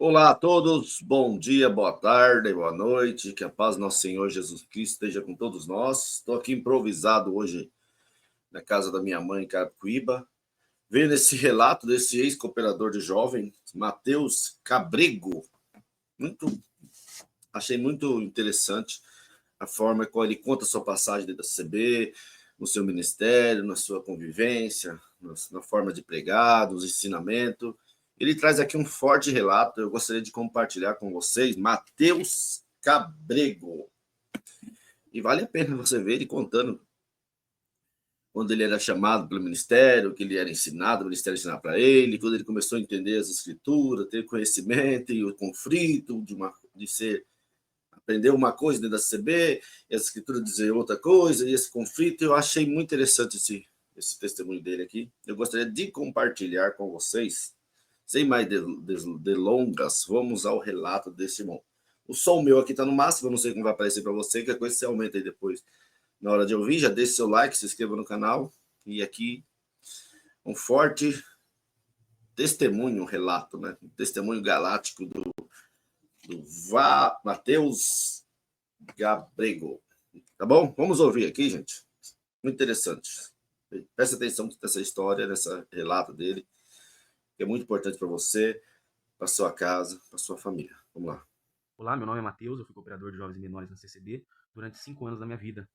Olá a todos, bom dia, boa tarde, boa noite, que a paz do nosso Senhor Jesus Cristo esteja com todos nós. Estou aqui improvisado hoje na casa da minha mãe em Carapicuíba, vendo esse relato desse ex-cooperador de jovem, Matheus Cabrego. Muito, achei muito interessante a forma como ele conta a sua passagem dentro da CB, no seu ministério, na sua convivência, na forma de pregar, nos ensinamentos. Ele traz aqui um forte relato, eu gostaria de compartilhar com vocês, Matheus Cabrego. E vale a pena você ver ele contando quando ele era chamado pelo ministério, que ele era ensinado, o ministério ensinar para ele, quando ele começou a entender as escrituras, ter conhecimento e o conflito de ser aprender uma coisa dentro da CB, e a escritura dizer outra coisa, e esse conflito. Eu achei muito interessante esse testemunho dele aqui. Eu gostaria de compartilhar com vocês. Sem mais delongas, vamos ao relato desse irmão. O som meu aqui está no máximo, eu não sei como vai aparecer para você, que a coisa você aumenta aí depois. Na hora de ouvir, já deixe seu like, se inscreva no canal. E aqui um forte testemunho, um relato, né? Um testemunho galáctico do Matheus Gabrego. Tá bom? Vamos ouvir aqui, gente. Muito interessante. Presta atenção nessa história, nesse relato dele, que é muito importante para você, para sua casa, para sua família. Vamos lá. Olá, meu nome é Matheus, eu fui cooperador de jovens e menores na CCB durante 5 anos da minha vida.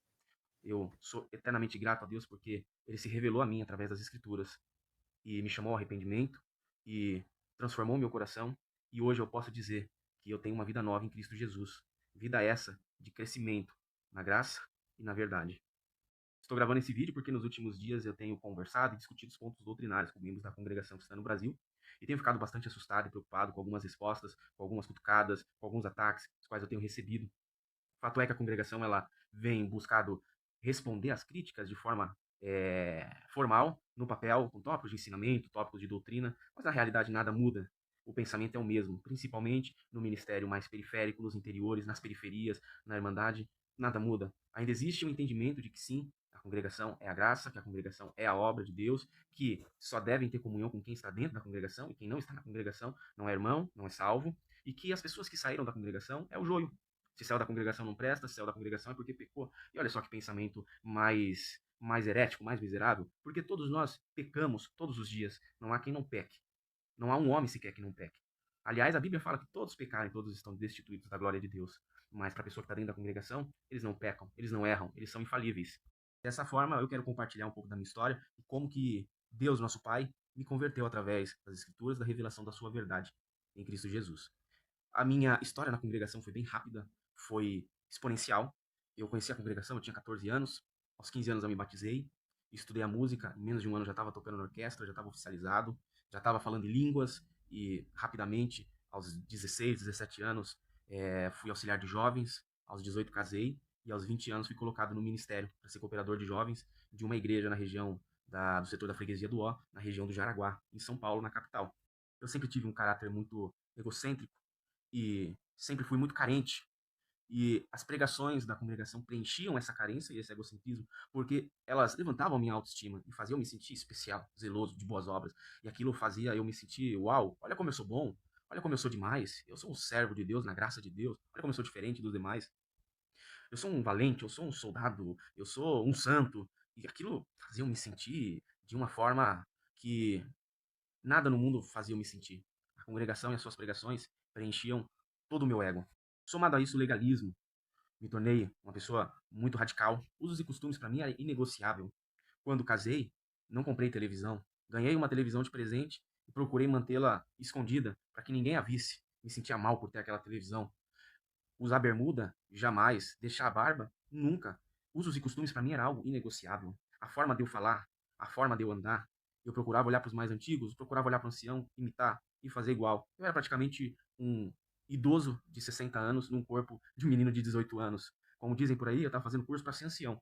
Eu sou eternamente grato a Deus porque Ele se revelou a mim através das Escrituras e me chamou ao arrependimento e transformou meu coração. E hoje eu posso dizer que eu tenho uma vida nova em Cristo Jesus. Vida essa de crescimento na graça e na verdade. Estou gravando esse vídeo porque nos últimos dias eu tenho conversado e discutido os pontos doutrinários com membros da congregação cristã no Brasil e tenho ficado bastante assustado e preocupado com algumas respostas, com algumas cutucadas, com alguns ataques, os quais eu tenho recebido. Fato é que a congregação ela vem buscado responder às críticas de forma formal, no papel, com tópicos de ensinamento, tópicos de doutrina, mas na realidade nada muda. O pensamento é o mesmo, principalmente no ministério mais periférico, nos interiores, nas periferias, na Irmandade, nada muda. Ainda existe um entendimento de que sim, a congregação é a graça, que a congregação é a obra de Deus, que só devem ter comunhão com quem está dentro da congregação, e quem não está na congregação não é irmão, não é salvo, e que as pessoas que saíram da congregação é o joio. Se saiu da congregação não presta, se saiu da congregação é porque pecou. E olha só que pensamento mais herético, mais miserável, porque todos nós pecamos todos os dias. Não há quem não peque. Não há um homem sequer que não peque. Aliás, a Bíblia fala que todos pecaram, todos estão destituídos da glória de Deus. Mas para a pessoa que está dentro da congregação, eles não pecam, eles não erram, eles são infalíveis. Dessa forma, eu quero compartilhar um pouco da minha história e como que Deus, nosso Pai, me converteu através das Escrituras, da revelação da sua verdade em Cristo Jesus. A minha história na congregação foi bem rápida, foi exponencial. Eu conheci a congregação, eu tinha 14 anos, aos 15 anos eu me batizei, estudei a música, em menos de um ano já estava tocando na orquestra, já estava oficializado, já estava falando em línguas e rapidamente, aos 16, 17 anos, fui auxiliar de jovens, aos 18 casei e aos 20 anos fui colocado no ministério para ser cooperador de jovens de uma igreja na região do setor da freguesia do Ó, na região do Jaraguá, em São Paulo, na capital. Eu sempre tive um caráter muito egocêntrico, e sempre fui muito carente. E as pregações da congregação preenchiam essa carência e esse egocentrismo, porque elas levantavam a minha autoestima e faziam eu me sentir especial, zeloso, de boas obras. E aquilo fazia eu me sentir, uau, olha como eu sou bom, olha como eu sou demais, eu sou um servo de Deus, na graça de Deus, olha como eu sou diferente dos demais. Eu sou um valente, eu sou um soldado, eu sou um santo. E aquilo fazia eu me sentir de uma forma que nada no mundo fazia eu me sentir. A congregação e as suas pregações preenchiam todo o meu ego. Somado a isso, o legalismo. Me tornei uma pessoa muito radical. Usos e costumes para mim era inegociável. Quando casei, não comprei televisão. Ganhei uma televisão de presente e procurei mantê-la escondida para que ninguém a visse. Me sentia mal por ter aquela televisão. Usar bermuda? Jamais. Deixar a barba? Nunca. Usos e costumes para mim era algo inegociável. A forma de eu falar, a forma de eu andar. Eu procurava olhar para os mais antigos, procurava olhar para o ancião, imitar e fazer igual. Eu era praticamente um idoso de 60 anos num corpo de um menino de 18 anos. Como dizem por aí, eu estava fazendo curso para ser ancião.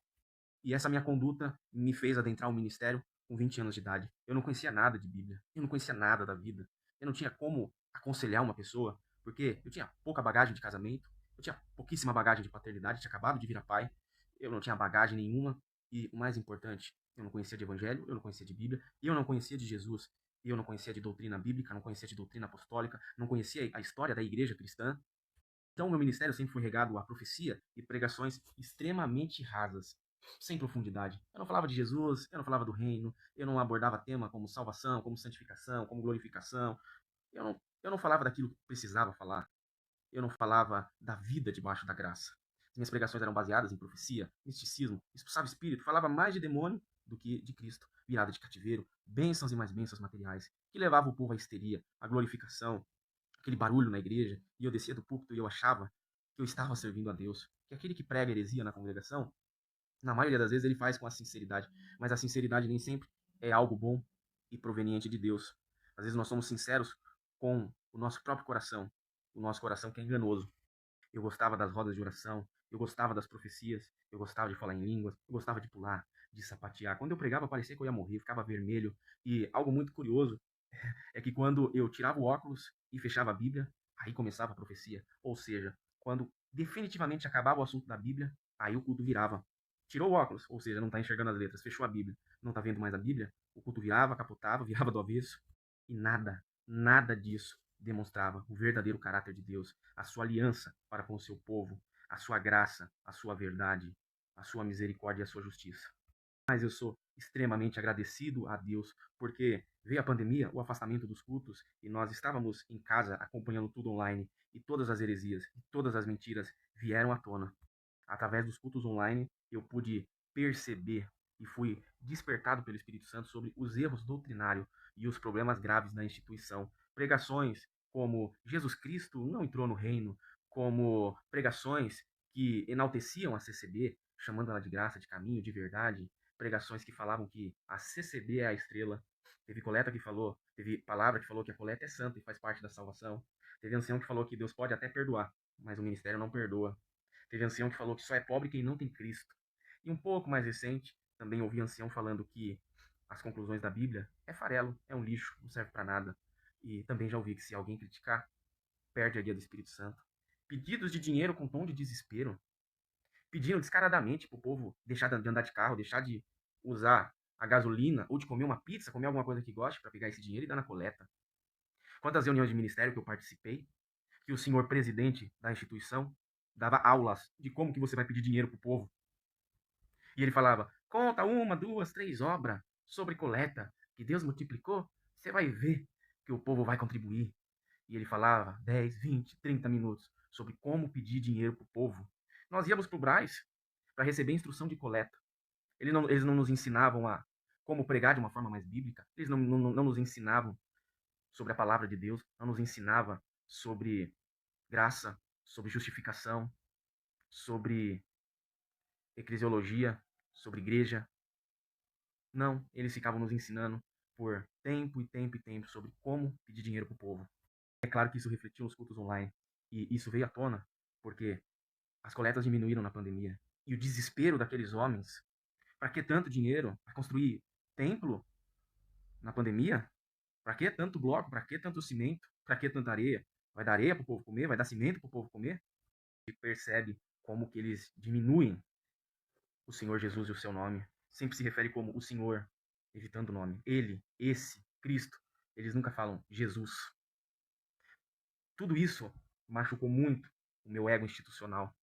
E essa minha conduta me fez adentrar o ministério com 20 anos de idade. Eu não conhecia nada de Bíblia, eu não conhecia nada da vida. Eu não tinha como aconselhar uma pessoa, porque eu tinha pouca bagagem de casamento, eu tinha pouquíssima bagagem de paternidade, tinha acabado de virar pai, eu não tinha bagagem nenhuma e o mais importante, eu não conhecia de evangelho, eu não conhecia de Bíblia e eu não conhecia de Jesus. E eu não conhecia de doutrina bíblica, não conhecia de doutrina apostólica, não conhecia a história da igreja cristã. Então, meu ministério sempre foi regado à profecia e pregações extremamente rasas, sem profundidade. Eu não falava de Jesus, eu não falava do reino, eu não abordava tema como salvação, como santificação, como glorificação. Eu não falava daquilo que precisava falar. Eu não falava da vida debaixo da graça. Minhas pregações eram baseadas em profecia, misticismo, expulsava espírito, falava mais de demônio do que de Cristo, virada de cativeiro, bênçãos e mais bênçãos materiais, que levava o povo à histeria, à glorificação, aquele barulho na igreja, e eu descia do púlpito e eu achava que eu estava servindo a Deus. Que aquele que prega heresia na congregação, na maioria das vezes ele faz com a sinceridade, mas a sinceridade nem sempre é algo bom e proveniente de Deus. Às vezes nós somos sinceros com o nosso próprio coração, o nosso coração que é enganoso. Eu gostava das rodas de oração, eu gostava das profecias, eu gostava de falar em línguas, eu gostava de pular, de sapatear. Quando eu pregava, parecia que eu ia morrer, ficava vermelho. E algo muito curioso é que quando eu tirava o óculos e fechava a Bíblia, aí começava a profecia. Ou seja, quando definitivamente acabava o assunto da Bíblia, aí o culto virava. Tirou o óculos, ou seja, não está enxergando as letras, fechou a Bíblia, não está vendo mais a Bíblia, o culto virava, capotava, virava do avesso, e nada disso demonstrava o verdadeiro caráter de Deus, a sua aliança para com o seu povo, a sua graça, a sua verdade, a sua misericórdia e a sua justiça. Mas eu sou extremamente agradecido a Deus, porque veio a pandemia, o afastamento dos cultos, e nós estávamos em casa acompanhando tudo online, e todas as heresias, e todas as mentiras vieram à tona. Através dos cultos online, eu pude perceber e fui despertado pelo Espírito Santo sobre os erros doutrinários e os problemas graves da instituição. Pregações como Jesus Cristo não entrou no reino, como pregações que enalteciam a CCB, chamando ela de graça, de caminho, de verdade, pregações que falavam que a CCB é a estrela. Teve coleta que falou, teve palavra que falou que a coleta é santa e faz parte da salvação. Teve ancião que falou que Deus pode até perdoar, mas o ministério não perdoa. Teve ancião que falou que só é pobre quem não tem Cristo. E um pouco mais recente, também ouvi ancião falando que as conclusões da Bíblia é farelo, é um lixo, não serve para nada. E também já ouvi que se alguém criticar, perde a guia do Espírito Santo. Pedidos de dinheiro com tom de desespero, pedindo descaradamente pro povo deixar de andar de carro, deixar de usar a gasolina ou de comer uma pizza, comer alguma coisa que goste para pegar esse dinheiro e dar na coleta. Quantas reuniões de ministério que eu participei, que o senhor presidente da instituição dava aulas de como que você vai pedir dinheiro pro povo. E ele falava: conta uma, duas, três obras sobre coleta que Deus multiplicou, você vai ver que o povo vai contribuir. E ele falava 10, 20, 30 minutos sobre como pedir dinheiro pro povo. Nós íamos pro Brás para receber instrução de coleta. Eles não nos ensinavam a como pregar de uma forma mais bíblica. Eles não nos ensinavam sobre a palavra de Deus. Não nos ensinava sobre graça, sobre justificação, sobre eclesiologia, sobre igreja. Não, eles ficavam nos ensinando por tempo e tempo e tempo sobre como pedir dinheiro para o povo. É claro que isso refletiu nos cultos online. E isso veio à tona porque as coletas diminuíram na pandemia. E o desespero daqueles homens, para que tanto dinheiro? Para construir templo na pandemia? Para que tanto bloco? Para que tanto cimento? Para que tanta areia? Vai dar areia para o povo comer? Vai dar cimento para o povo comer? E percebe como que eles diminuem o Senhor Jesus e o seu nome. Sempre se refere como o Senhor, evitando o nome. Ele, esse, Cristo. Eles nunca falam Jesus. Tudo isso machucou muito o meu ego institucional.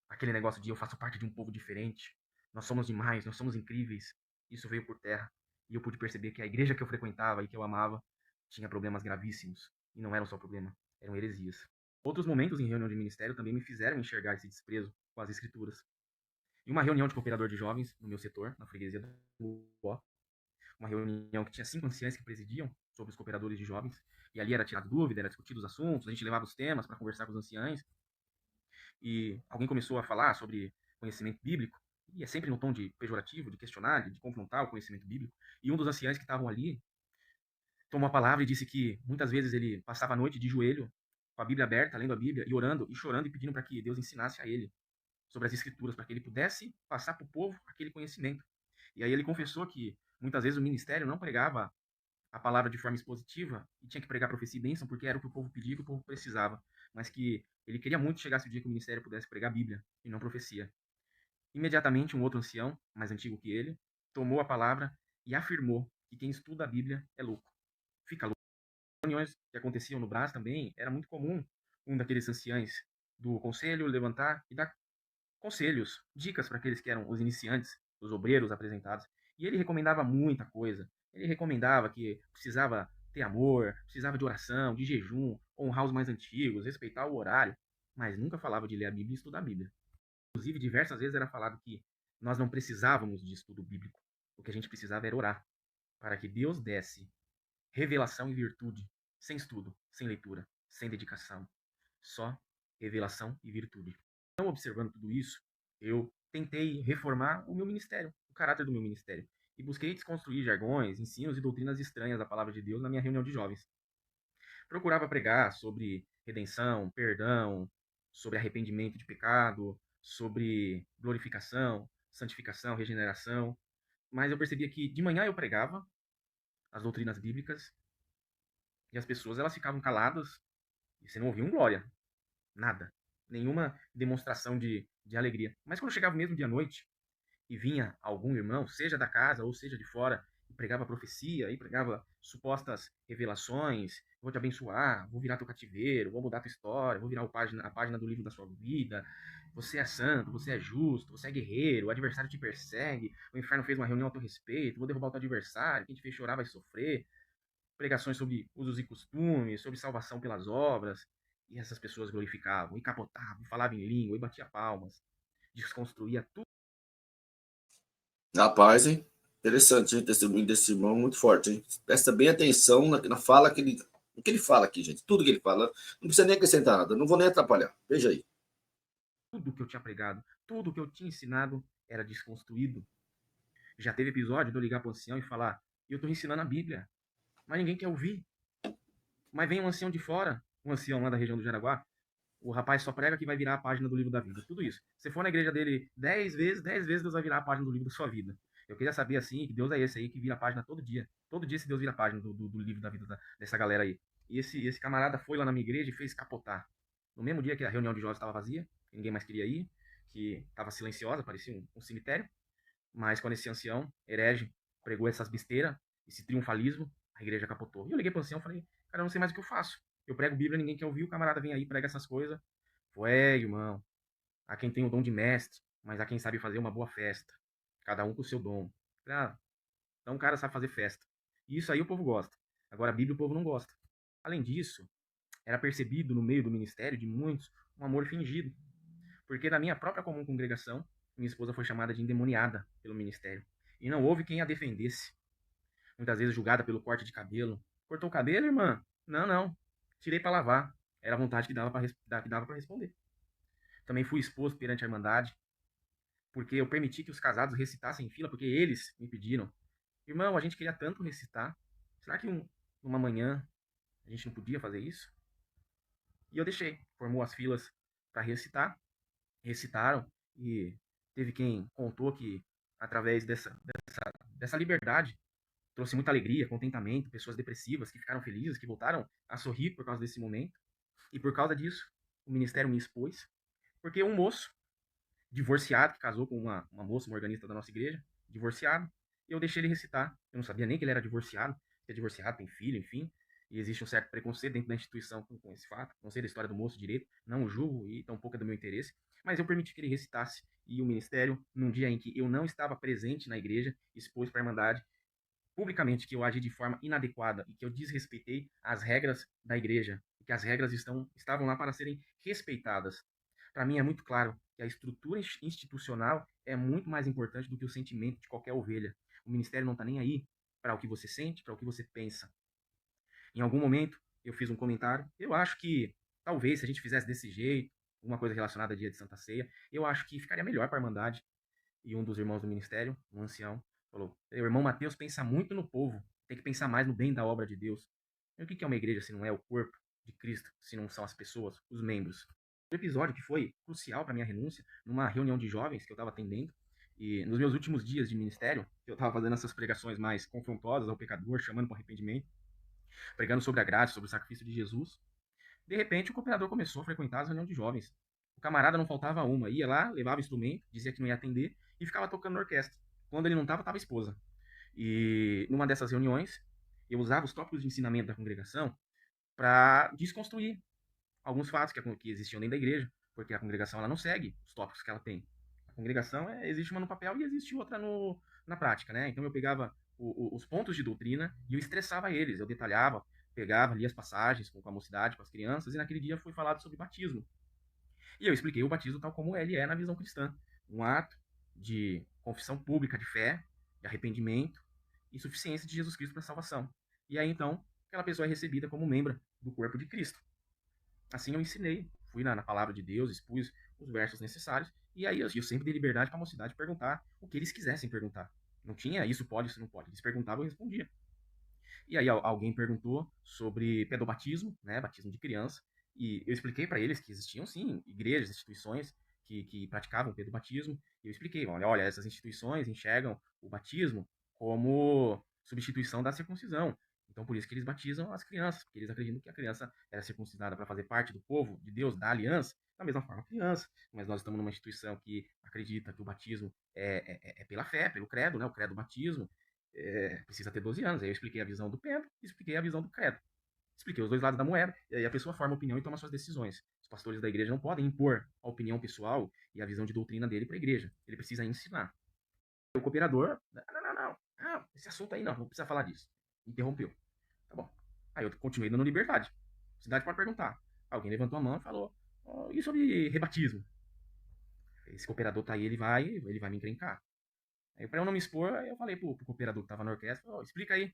Aquele negócio de eu faço parte de um povo diferente. Nós somos demais, nós somos incríveis. Isso veio por terra. E eu pude perceber que a igreja que eu frequentava e que eu amava tinha problemas gravíssimos. E não eram só problema, eram heresias. Outros momentos em reunião de ministério também me fizeram enxergar esse desprezo com as escrituras. Em uma reunião de cooperador de jovens no meu setor, na freguesia do Ó, uma reunião que tinha 5 anciães que presidiam sobre os cooperadores de jovens, e ali era tirado dúvida, era discutido os assuntos, a gente levava os temas para conversar com os anciães, e alguém começou a falar sobre conhecimento bíblico, e é sempre no tom de pejorativo, de questionar, de confrontar o conhecimento bíblico, e um dos anciães que estavam ali tomou a palavra e disse que muitas vezes ele passava a noite de joelho, com a Bíblia aberta, lendo a Bíblia, e orando, e chorando, e pedindo para que Deus ensinasse a ele sobre as escrituras, para que ele pudesse passar para o povo aquele conhecimento. E aí ele confessou que muitas vezes o ministério não pregava a palavra de forma expositiva e tinha que pregar profecia e bênção porque era o que o povo pedia e o que o povo precisava, mas que ele queria muito chegasse o dia que o ministério pudesse pregar a Bíblia e não profecia. Imediatamente um outro ancião, mais antigo que ele, tomou a palavra e afirmou que quem estuda a Bíblia é louco. fica reuniões que aconteciam no Brás também, era muito comum um daqueles anciães do conselho levantar e dar conselhos, dicas para aqueles que eram os iniciantes, os obreiros apresentados. E ele recomendava muita coisa. Ele recomendava que precisava ter amor, precisava de oração, de jejum, honrar os mais antigos, respeitar o horário, mas nunca falava de ler a Bíblia e estudar a Bíblia. Inclusive, diversas vezes era falado que nós não precisávamos de estudo bíblico. O que a gente precisava era orar, para que Deus desse revelação e virtude, sem estudo, sem leitura, sem dedicação, só revelação e virtude. Então, observando tudo isso, eu tentei reformar o meu ministério, o caráter do meu ministério, e busquei desconstruir jargões, ensinos e doutrinas estranhas da palavra de Deus na minha reunião de jovens. Procurava pregar sobre redenção, perdão, sobre arrependimento de pecado, sobre glorificação, santificação, regeneração, mas eu percebia que de manhã eu pregava as doutrinas bíblicas e as pessoas elas ficavam caladas e você não ouvia um glória, nada, nenhuma demonstração de alegria. Mas quando chegava o mesmo dia à noite e vinha algum irmão, seja da casa ou seja de fora, e pregava profecia, e pregava supostas revelações, vou te abençoar, vou virar teu cativeiro, vou mudar tua história, vou virar a página do livro da sua vida, você é santo, você é justo, você é guerreiro, o adversário te persegue, o inferno fez uma reunião a teu respeito, vou derrubar o teu adversário, quem te fez chorar vai sofrer, pregações sobre usos e costumes, sobre salvação pelas obras, e essas pessoas glorificavam, e capotavam, e falavam em língua, e batia palmas, desconstruía tudo. Rapaz, hein? Interessante, hein? Testemunho desse irmão muito forte, hein? Presta bem atenção na fala que ele. O que ele fala aqui, gente. Tudo que ele fala. Não precisa nem acrescentar nada. Não vou nem atrapalhar. Veja aí. Tudo que eu tinha pregado, tudo que eu tinha ensinado era desconstruído. Já teve episódio de eu ligar para o ancião e falar: eu estou ensinando a Bíblia, mas ninguém quer ouvir. Mas vem um ancião de fora, um ancião lá da região do Jaraguá, o rapaz só prega que vai virar a página do livro da vida. Tudo isso. Se for na igreja dele 10 vezes Deus vai virar a página do livro da sua vida. Eu queria saber assim, que Deus é esse aí que vira a página todo dia. Todo dia esse Deus vira a página do livro da vida dessa galera aí. E esse camarada foi lá na minha igreja e fez capotar. No mesmo dia que a reunião de jovens estava vazia, que ninguém mais queria ir, que estava silenciosa, parecia um cemitério. Mas quando esse ancião, herege, pregou essas besteiras, esse triunfalismo, a igreja capotou. E eu liguei pro ancião e falei: cara, eu não sei mais o que eu faço. Eu prego Bíblia, ninguém quer ouvir, o camarada vem aí, prega essas coisas. Foi, irmão. Há quem tem o dom de mestre, mas há quem sabe fazer uma boa festa. Cada um com o seu dom. Ah, então o cara sabe fazer festa. E isso aí o povo gosta. Agora a Bíblia o povo não gosta. Além disso, era percebido no meio do ministério de muitos um amor fingido. Porque na minha própria comum congregação, minha esposa foi chamada de endemoniada pelo ministério. E não houve quem a defendesse. Muitas vezes julgada pelo corte de cabelo. Cortou o cabelo, irmã? Não, não. Tirei para lavar. Era a vontade que dava para responder. Também fui exposto perante a Irmandade, porque eu permiti que os casados recitassem em fila, porque eles me pediram. Irmão, a gente queria tanto recitar. Será que uma manhã a gente não podia fazer isso? E eu deixei. Formou as filas para recitar. Recitaram e teve quem contou que através dessa liberdade trouxe muita alegria, contentamento, pessoas depressivas que ficaram felizes, que voltaram a sorrir por causa desse momento. E por causa disso, o ministério me expôs, porque um moço divorciado, que casou com uma moça, uma organista da nossa igreja, divorciado, e eu deixei ele recitar. Eu não sabia nem que ele era divorciado, que é divorciado, tem filho, enfim, e existe um certo preconceito dentro da instituição com esse fato. Não sei da história do moço direito, não o julgo e tampouco é do meu interesse, mas eu permiti que ele recitasse, e o ministério, num dia em que eu não estava presente na igreja, expôs para a Irmandade publicamente que eu agi de forma inadequada e que eu desrespeitei as regras da igreja, e que as regras estavam lá para serem respeitadas. Para mim é muito claro que a estrutura institucional é muito mais importante do que o sentimento de qualquer ovelha. O ministério não está nem aí para o que você sente, para o que você pensa. Em algum momento eu fiz um comentário, eu acho que talvez se a gente fizesse desse jeito, alguma coisa relacionada a dia de Santa Ceia, eu acho que ficaria melhor para a Irmandade. E um dos irmãos do ministério, um ancião, falou: o irmão Mateus pensa muito no povo, tem que pensar mais no bem da obra de Deus. E o que é uma igreja se não é o corpo de Cristo, se não são as pessoas, os membros? Um episódio que foi crucial para minha renúncia, numa reunião de jovens que eu estava atendendo, e nos meus últimos dias de ministério, eu estava fazendo essas pregações mais confrontosas ao pecador, chamando para arrependimento, pregando sobre a graça, sobre o sacrifício de Jesus. De repente, o cooperador começou a frequentar as reuniões de jovens. O camarada não faltava uma, ia lá, levava instrumento, dizia que não ia atender e ficava tocando na orquestra. Quando ele não estava, estava a esposa. E numa dessas reuniões, eu usava os tópicos de ensinamento da congregação para desconstruir alguns fatos que existiam dentro da igreja, porque a congregação ela não segue os tópicos que ela tem. A congregação existe uma no papel e existe outra na prática, né? Então eu pegava os pontos de doutrina e eu estressava eles, eu detalhava, pegava ali as passagens com a mocidade, com as crianças, e naquele dia foi falado sobre batismo. E eu expliquei o batismo tal como ele é na visão cristã. Um ato de confissão pública de fé, de arrependimento e suficiência de Jesus Cristo para a salvação. E aí então, aquela pessoa é recebida como membro do corpo de Cristo. Assim eu ensinei, fui na palavra de Deus, expus os versos necessários, e aí eu sempre dei liberdade para a mocidade perguntar o que eles quisessem perguntar. Não tinha isso pode, isso não pode. Eles perguntavam e eu respondia. E aí alguém perguntou sobre pedobatismo, né, batismo de criança, e eu expliquei para eles que existiam sim igrejas, instituições que praticavam pedobatismo, e eu expliquei, olha, essas instituições enxergam o batismo como substituição da circuncisão. Então por isso que eles batizam as crianças, porque eles acreditam que a criança era circuncidada para fazer parte do povo de Deus, da aliança, da mesma forma a criança. Mas nós estamos numa instituição que acredita que o batismo é pela fé, pelo credo, né, o credo batismo, precisa ter 12 anos. Aí eu expliquei a visão do Pedro e expliquei a visão do credo. Expliquei os dois lados da moeda, e aí a pessoa forma opinião e toma suas decisões. Os pastores da igreja não podem impor a opinião pessoal e a visão de doutrina dele para a igreja. Ele precisa ensinar. O cooperador, não. Ah, esse assunto aí não precisa falar disso. Interrompeu. Tá bom. Aí eu continuei dando liberdade. A cidade pode perguntar. Alguém levantou a mão e falou: oh, e sobre rebatismo? Esse cooperador tá aí, ele vai me encrencar. Aí, para eu não me expor, eu falei pro cooperador que tava na orquestra: oh, explica aí.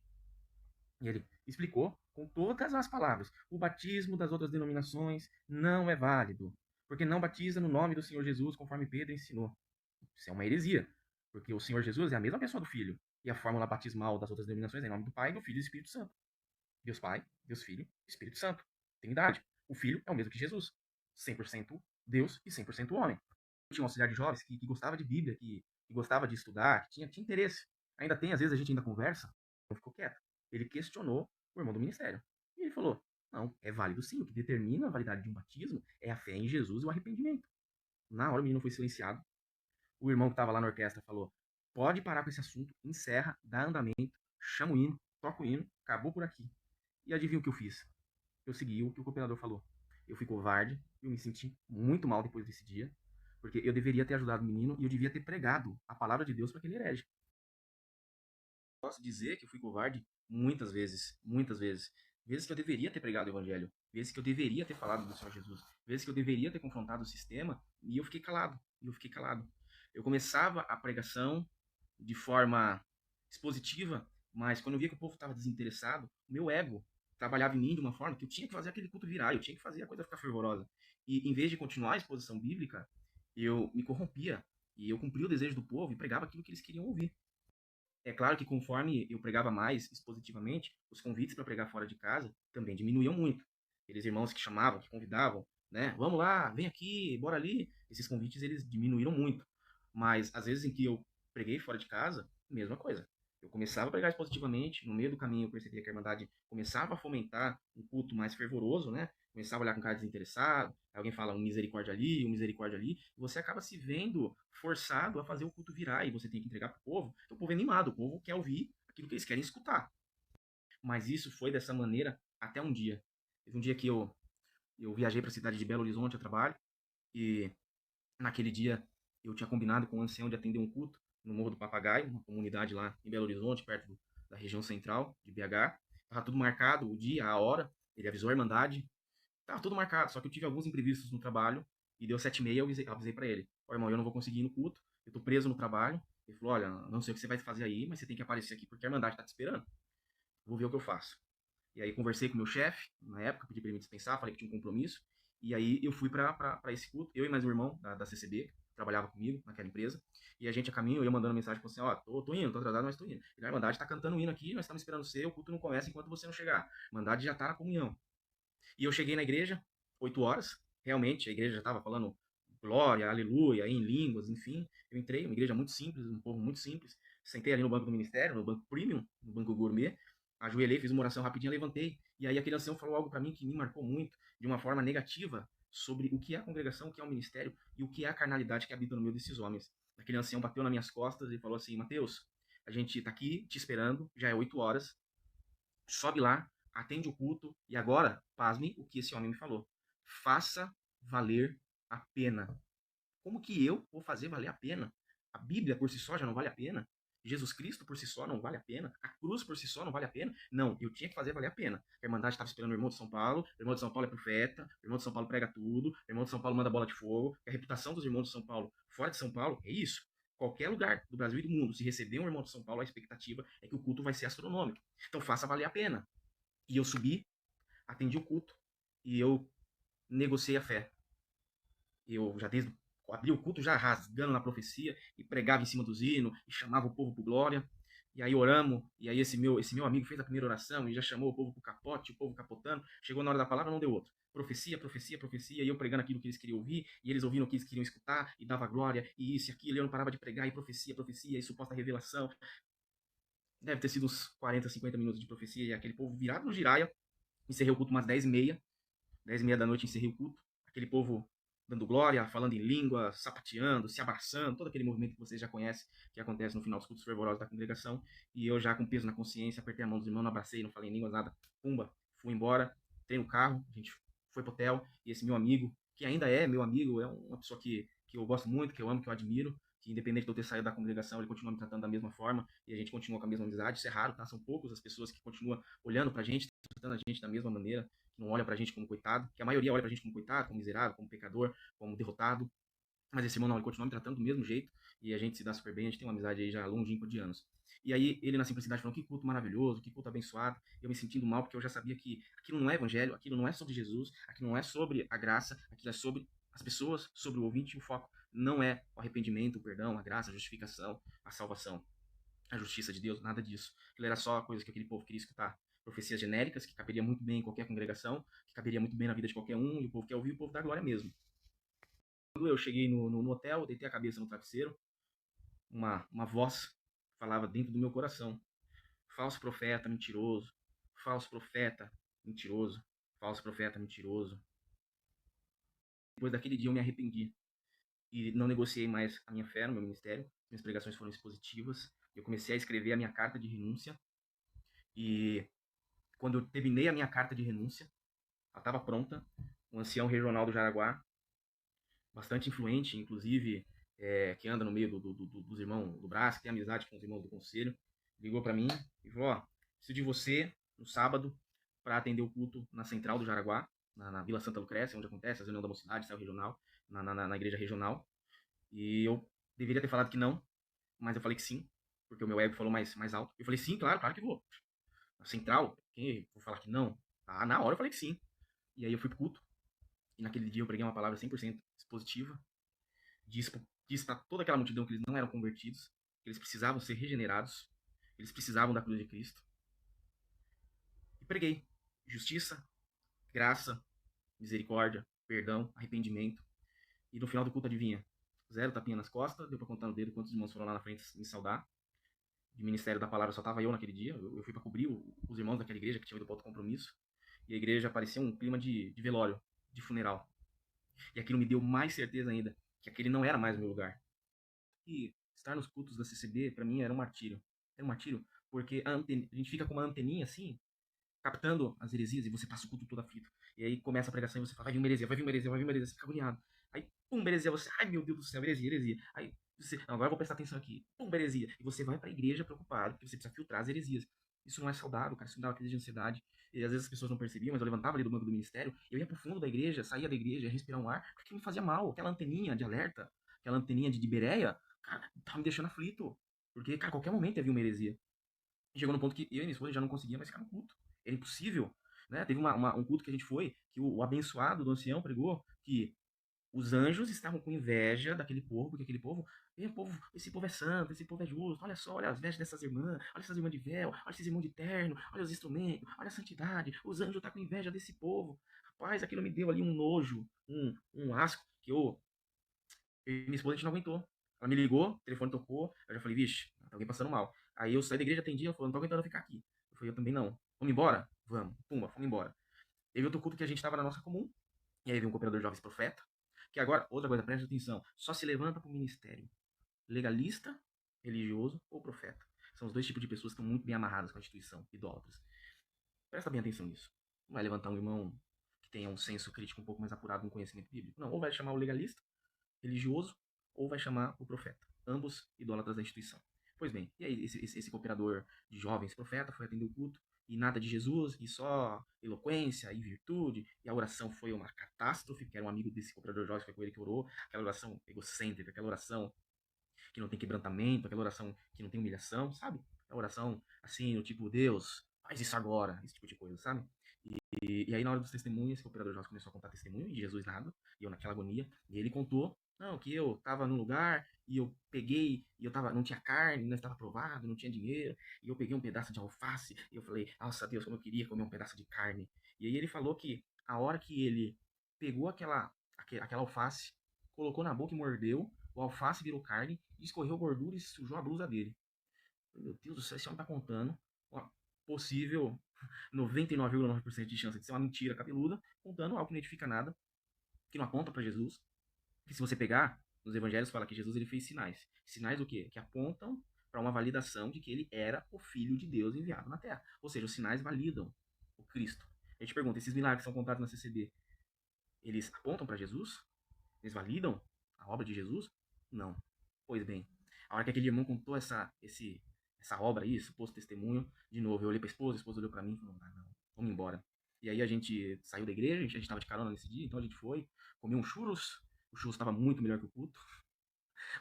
E ele explicou com todas as palavras: o batismo das outras denominações não é válido, porque não batiza no nome do Senhor Jesus, conforme Pedro ensinou. Isso é uma heresia, porque o Senhor Jesus é a mesma pessoa do Filho, e a fórmula batismal das outras denominações é em nome do Pai, do Filho e do Espírito Santo. Deus Pai, Deus Filho, Espírito Santo. Trindade. O Filho é o mesmo que Jesus, 100% Deus e 100% homem. Tinha uma auxiliar de jovens que gostava de Bíblia, que gostava de estudar, que tinha interesse. Ainda tem, às vezes a gente ainda conversa, não ficou quieto. Ele questionou o irmão do ministério. E ele falou: não, é válido sim. O que determina a validade de um batismo é a fé em Jesus e o arrependimento. Na hora o menino foi silenciado. O irmão que estava lá na orquestra falou: pode parar com esse assunto, encerra, dá andamento, chama o hino, toca o hino, acabou por aqui. E adivinha o que eu fiz? Eu segui o que o cooperador falou. Eu fui covarde, eu me senti muito mal depois desse dia, porque eu deveria ter ajudado o menino e eu devia ter pregado a palavra de Deus para aquele herege. Posso dizer que eu fui covarde muitas vezes, muitas vezes. Vezes que eu deveria ter pregado o evangelho, vezes que eu deveria ter falado do Senhor Jesus, vezes que eu deveria ter confrontado o sistema e eu fiquei calado, Eu começava a pregação de forma expositiva, mas quando eu via que o povo estava desinteressado, o meu ego trabalhava em mim de uma forma que eu tinha que fazer aquele culto virar, eu tinha que fazer a coisa ficar fervorosa. E em vez de continuar a exposição bíblica, eu me corrompia e eu cumpria o desejo do povo e pregava aquilo que eles queriam ouvir. É claro que conforme eu pregava mais expositivamente, os convites para pregar fora de casa também diminuíam muito. Aqueles irmãos que chamavam, que convidavam, né? Vamos lá, vem aqui, bora ali. Esses convites eles diminuíram muito. Mas às vezes em que eu preguei fora de casa, mesma coisa. Eu começava a pregar expositivamente, no meio do caminho eu percebia que a Irmandade começava a fomentar um culto mais fervoroso, né? Começava a olhar com cara desinteressado, alguém fala um misericórdia ali, e você acaba se vendo forçado a fazer o culto virar, e você tem que entregar para o povo. Então, o povo é animado, o povo quer ouvir aquilo que eles querem escutar. Mas isso foi dessa maneira até um dia. Teve um dia que eu viajei para a cidade de Belo Horizonte a trabalho, e naquele dia eu tinha combinado com o ancião de atender um culto no Morro do Papagaio, uma comunidade lá em Belo Horizonte, perto da região central de BH. Tava tudo marcado, o dia, a hora, ele avisou a Irmandade, tava tudo marcado, só que eu tive alguns imprevistos no trabalho, e deu 7h30, eu avisei para ele: ó, irmão, eu não vou conseguir ir no culto, eu tô preso no trabalho. Ele falou: olha, não sei o que você vai fazer aí, mas você tem que aparecer aqui porque a Irmandade tá te esperando. Vou ver o que eu faço. E aí conversei com o meu chefe, na época, pedi para ele me dispensar, falei que tinha um compromisso, e aí eu fui para esse culto, eu e mais um irmão da CCB, que trabalhava comigo naquela empresa, e a gente a caminho, eu mandando mensagem para você: ó, tô indo, tô atrasado, mas tô indo. E a Irmandade tá cantando o hino aqui, nós estamos esperando você, o culto não começa enquanto você não chegar. A Irmandade já tá na comunhão. E eu cheguei na igreja, 8 horas, realmente, a igreja já estava falando glória, aleluia, em línguas, enfim. Eu entrei, uma igreja muito simples, um povo muito simples. Sentei ali no banco do ministério, no banco premium, no banco gourmet. Ajoelhei, fiz uma oração rapidinho, levantei. E aí aquele ancião falou algo para mim que me marcou muito, de uma forma negativa, sobre o que é a congregação, o que é o ministério e o que é a carnalidade que habita no meio desses homens. Aquele ancião bateu nas minhas costas e falou assim: Mateus, a gente está aqui te esperando, já é 8 horas, sobe lá, atende o culto, e agora, pasme o que esse homem me falou. Faça valer a pena. Como que eu vou fazer valer a pena? A Bíblia por si só já não vale a pena? Jesus Cristo por si só não vale a pena? A cruz por si só não vale a pena? Não, eu tinha que fazer valer a pena. A Irmandade estava esperando o irmão de São Paulo, o irmão de São Paulo é profeta, o irmão de São Paulo prega tudo, o irmão de São Paulo manda bola de fogo, a reputação dos irmãos de São Paulo fora de São Paulo é isso. Qualquer lugar do Brasil e do mundo, se receber um irmão de São Paulo, a expectativa é que o culto vai ser astronômico. Então faça valer a pena. E eu subi, atendi o culto, e eu negociei a fé. Eu já desde abri o culto já rasgando na profecia e pregava em cima dos hinos e chamava o povo por glória. E aí oramos, e aí esse meu amigo fez a primeira oração e já chamou o povo pro capote, o povo capotando. Chegou na hora da palavra, não deu outro. Profecia, profecia, profecia, e eu pregando aquilo que eles queriam ouvir, e eles ouvindo o que eles queriam escutar, e dava glória, e isso e aquilo, e eu não parava de pregar, e profecia, profecia, e suposta revelação. Deve ter sido uns 40, 50 minutos de profecia, e aquele povo virado no giraia. Encerrei o culto umas 10h30, 10h30 da noite encerrei o culto. Aquele povo dando glória, falando em língua, sapateando, se abraçando, todo aquele movimento que vocês já conhecem, que acontece no final dos cultos fervorosos da congregação. E eu já com peso na consciência, apertei a mão dos irmãos, não abracei, não falei em línguas, nada. Pumba, fui embora, entrei no carro, a gente foi pro hotel, e esse meu amigo, que ainda é meu amigo, é uma pessoa que eu gosto muito, que eu amo, que eu admiro, que independente de eu ter saído da congregação, ele continua me tratando da mesma forma, e a gente continua com a mesma amizade. Isso é raro, tá? São poucos as pessoas que continuam olhando pra gente, tratando a gente da mesma maneira, que não olha pra gente como coitado, que a maioria olha pra gente como coitado, como miserável, como pecador, como derrotado. Mas esse irmão não, ele continua me tratando do mesmo jeito, e a gente se dá super bem, a gente tem uma amizade aí já longínqua de anos. E aí ele na simplicidade falou, que culto maravilhoso, que culto abençoado, eu me sentindo mal, porque eu já sabia que aquilo não é evangelho, aquilo não é sobre Jesus, aquilo não é sobre a graça, aquilo é sobre as pessoas, sobre o ouvinte, e o foco não é o arrependimento, o perdão, a graça, a justificação, a salvação, a justiça de Deus, nada disso. Aquilo era só coisa que aquele povo queria escutar. Profecias genéricas, que caberia muito bem em qualquer congregação, que caberia muito bem na vida de qualquer um, e o povo quer ouvir, o povo dá glória mesmo. Quando eu cheguei no hotel, deitei a cabeça no travesseiro, uma voz falava dentro do meu coração: falso profeta, mentiroso, falso profeta, mentiroso, falso profeta, mentiroso. Depois daquele dia eu me arrependi e não negociei mais a minha fé no meu ministério. Minhas pregações foram expositivas. Eu comecei a escrever a minha carta de renúncia e quando eu terminei a minha carta de renúncia, ela estava pronta. Um ancião regional do Jaraguá, bastante influente, inclusive, que anda no meio dos irmãos do Brás, que tem amizade com os irmãos do conselho, ligou para mim e falou: ó, preciso de você no sábado para atender o culto na central do Jaraguá, na Vila Santa Lucrécia, onde acontece a reunião da mocidade, céu regional, na igreja regional. E eu deveria ter falado que não, mas eu falei que sim, porque o meu ego falou mais alto. Eu falei: sim, claro, claro que vou. Na central, quem vou falar que não? Ah, na hora eu falei que sim. E aí eu fui pro culto, e naquele dia eu preguei uma palavra 100% expositiva, disse para toda aquela multidão que eles não eram convertidos, que eles precisavam ser regenerados, eles precisavam da cruz de Cristo. E preguei justiça, graça, misericórdia, perdão, arrependimento. E no final do culto, adivinha? Zero tapinha nas costas, deu para contar no dedo quantos irmãos foram lá na frente me saudar. De Ministério da Palavra só tava eu naquele dia, eu fui para cobrir os irmãos daquela igreja que tinham ido para outro compromisso. E a igreja parecia um clima de velório, de funeral. E aquilo me deu mais certeza ainda que aquele não era mais o meu lugar. E estar nos cultos da CCB, para mim, era um martírio. Era um martírio porque a gente fica com uma anteninha assim, captando as heresias, e você passa o culto todo aflito. E aí começa a pregação e você fala: vai vir uma heresia, vai vir uma heresia, vai vir uma heresia, você fica agoniado. Aí, pum, heresia, você, ai meu Deus do céu, heresia, heresia. Aí você, não, agora eu vou prestar atenção aqui, pum, heresia. E você vai para a igreja preocupado, porque você precisa filtrar as heresias. Isso não é saudável, cara, isso me dá uma crise de ansiedade. E às vezes as pessoas não percebiam, mas eu levantava ali do banco do ministério, eu ia pro fundo da igreja, saía da igreja, ia respirar um ar, porque me fazia mal. Aquela anteninha de alerta, aquela anteninha de Bereia, cara, tava me deixando aflito. Porque, cara, a qualquer momento ia vir uma heresia. E chegou no ponto que eu e minha esposa já não conseguia mais ficar no culto. Era impossível. Né? Teve um culto que a gente foi, que o abençoado do ancião pregou que os anjos estavam com inveja daquele povo, porque aquele povo, esse povo é santo, esse povo é justo, olha só, olha as vestes dessas irmãs, olha essas irmãs de véu, olha esses irmãos de terno, olha os instrumentos, olha a santidade, os anjos estão com inveja desse povo. Rapaz, aquilo me deu ali um nojo, um asco, que eu e minha esposa a gente não aguentou. Ela me ligou, o telefone tocou, eu já falei: vixe, tá alguém passando mal. Aí eu saí da igreja, atendi, ela falou: não tô aguentando ficar aqui. Eu falei: eu também não. Vamos embora? Vamos. Pumba, vamos embora. Teve outro culto que a gente tava na nossa comum, e aí veio um cooperador de jovens profeta, que agora, outra coisa, presta atenção, só se levanta pro ministério legalista, religioso ou profeta. São os dois tipos de pessoas que estão muito bem amarradas com a instituição, idólatras. Presta bem atenção nisso. Não vai levantar um irmão que tenha um senso crítico um pouco mais apurado no conhecimento bíblico. Não, ou vai chamar o legalista, religioso, ou vai chamar o profeta. Ambos idólatras da instituição. Pois bem, e aí esse cooperador de jovens profeta foi atender o culto e nada de Jesus, e só eloquência e virtude, e a oração foi uma catástrofe, porque era um amigo desse cooperador de jovens, foi com ele que orou, aquela oração egocêntrica, aquela oração que não tem quebrantamento, aquela oração que não tem humilhação, sabe? A oração assim, no tipo, Deus, faz isso agora, esse tipo de coisa, sabe? E aí, na hora dos testemunhos, o operador Jonas começou a contar testemunho, e Jesus nada, e eu naquela agonia, e ele contou, não, que eu tava num lugar, e eu peguei, e eu tava, não tinha carne, não estava provado, não tinha dinheiro, e eu peguei um pedaço de alface, e eu falei, nossa Deus, como eu queria comer um pedaço de carne. E aí ele falou que a hora que ele pegou aquela alface, colocou na boca e mordeu, o alface virou carne, escorreu gordura e sujou a blusa dele. Meu Deus do céu, esse homem tá contando uma possível 99,9% de chance de ser uma mentira cabeluda, contando algo que não edifica nada, que não aponta para Jesus. Que se você pegar, nos evangelhos fala que Jesus ele fez sinais. Sinais o quê? Que apontam para uma validação de que ele era o Filho de Deus enviado na Terra. Ou seja, os sinais validam o Cristo. A gente pergunta, esses milagres que são contados na CCB, eles apontam para Jesus? Eles validam a obra de Jesus? Não. Pois bem, a hora que aquele irmão contou essa obra aí, esse suposto testemunho, de novo, eu olhei pra esposa, a esposa olhou pra mim e falou, não, vamos embora. E aí a gente saiu da igreja, a gente tava de carona nesse dia, então a gente foi, comeu um churros, o churros tava muito melhor que o culto.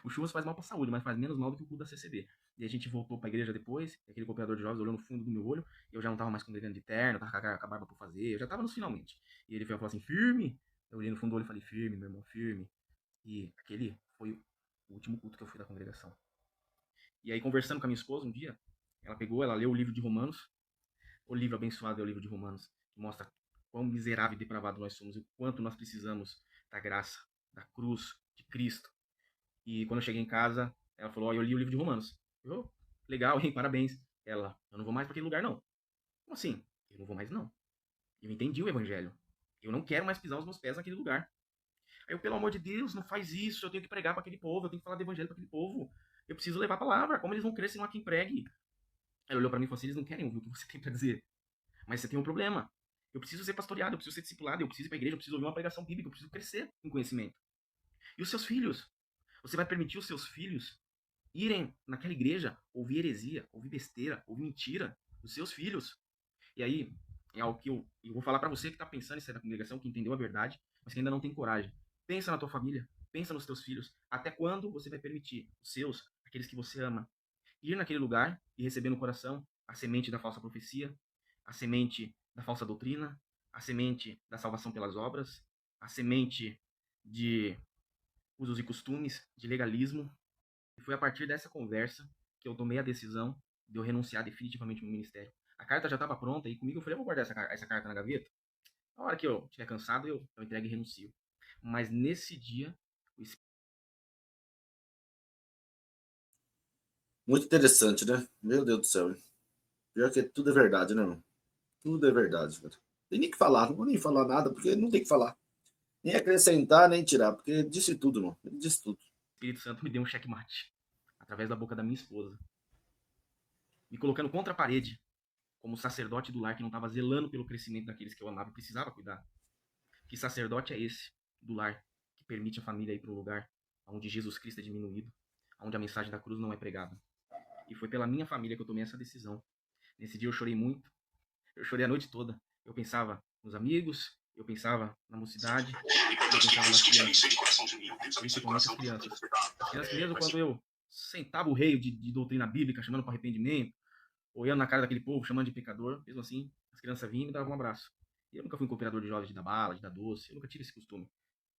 O churros faz mal pra saúde, mas faz menos mal do que o culto da CCB. E a gente voltou pra igreja depois, e aquele cooperador de jovens olhou no fundo do meu olho, e eu já não tava mais congregando de terno, tava com a barba por fazer, eu já tava nos finalmente. E ele falou assim, firme? Eu olhei no fundo do olho e falei, firme, meu irmão, firme. E aquele foi o último culto que eu fui da congregação. E aí, conversando com a minha esposa um dia, ela leu o livro de Romanos. O livro abençoado é o livro de Romanos, que mostra quão miserável e depravado nós somos e o quanto nós precisamos da graça, da cruz de Cristo. E quando eu cheguei em casa, ela falou, eu li o livro de Romanos. Eu, legal, hein, parabéns. Ela, eu não vou mais para aquele lugar, não. Como assim? Eu não vou mais, não. Eu entendi o evangelho. Eu não quero mais pisar os meus pés naquele lugar. Aí eu, pelo amor de Deus, não faz isso. Eu tenho que pregar para aquele povo, eu tenho que falar do evangelho para aquele povo. Eu preciso levar a palavra. Como eles vão crer se não há quem pregue? Ela olhou para mim e falou assim: eles não querem ouvir o que você tem para dizer. Mas você tem um problema. Eu preciso ser pastoreado, eu preciso ser discipulado, eu preciso ir para a igreja, eu preciso ouvir uma pregação bíblica, eu preciso crescer em conhecimento. E os seus filhos? Você vai permitir os seus filhos irem naquela igreja ouvir heresia, ouvir besteira, ouvir mentira dos seus filhos? E aí, é algo que eu vou falar para você que está pensando em sair da congregação, que entendeu a verdade, mas que ainda não tem coragem. Pensa na tua família, pensa nos teus filhos. Até quando você vai permitir os seus, aqueles que você ama, ir naquele lugar e receber no coração a semente da falsa profecia, a semente da falsa doutrina, a semente da salvação pelas obras, a semente de usos e costumes, de legalismo? E foi a partir dessa conversa que eu tomei a decisão de eu renunciar definitivamente ao meu ministério. A carta já estava pronta e comigo eu falei, eu vou guardar essa carta na gaveta. Na hora que eu estiver cansado, eu entrego e renuncio. Mas nesse dia, o Muito interessante, né? Meu Deus do céu. Pior que tudo é verdade, né, mano? Tudo é verdade, cara. Tem nem que falar, não vou nem falar nada, porque não tem que falar. Nem acrescentar, nem tirar, porque disse tudo, mano. Ele disse tudo. Espírito Santo me deu um checkmate através da boca da minha esposa, me colocando contra a parede, como sacerdote do lar que não estava zelando pelo crescimento daqueles que eu amava e precisava cuidar. Que sacerdote é esse do lar que permite a família ir para um lugar onde Jesus Cristo é diminuído, onde a mensagem da cruz não é pregada? E foi pela minha família que eu tomei essa decisão. Nesse dia eu chorei muito, eu chorei a noite toda. Eu pensava nos amigos, eu pensava na mocidade, eu pensava nas crianças, principalmente as crianças. As crianças, mesmo quando eu sentava o rei de doutrina bíblica, chamando para arrependimento, olhando na cara daquele povo, chamando de pecador, mesmo assim, as crianças vinham e me davam um abraço. E eu nunca fui um cooperador de jovens de dar bala, de dar doce, eu nunca tive esse costume.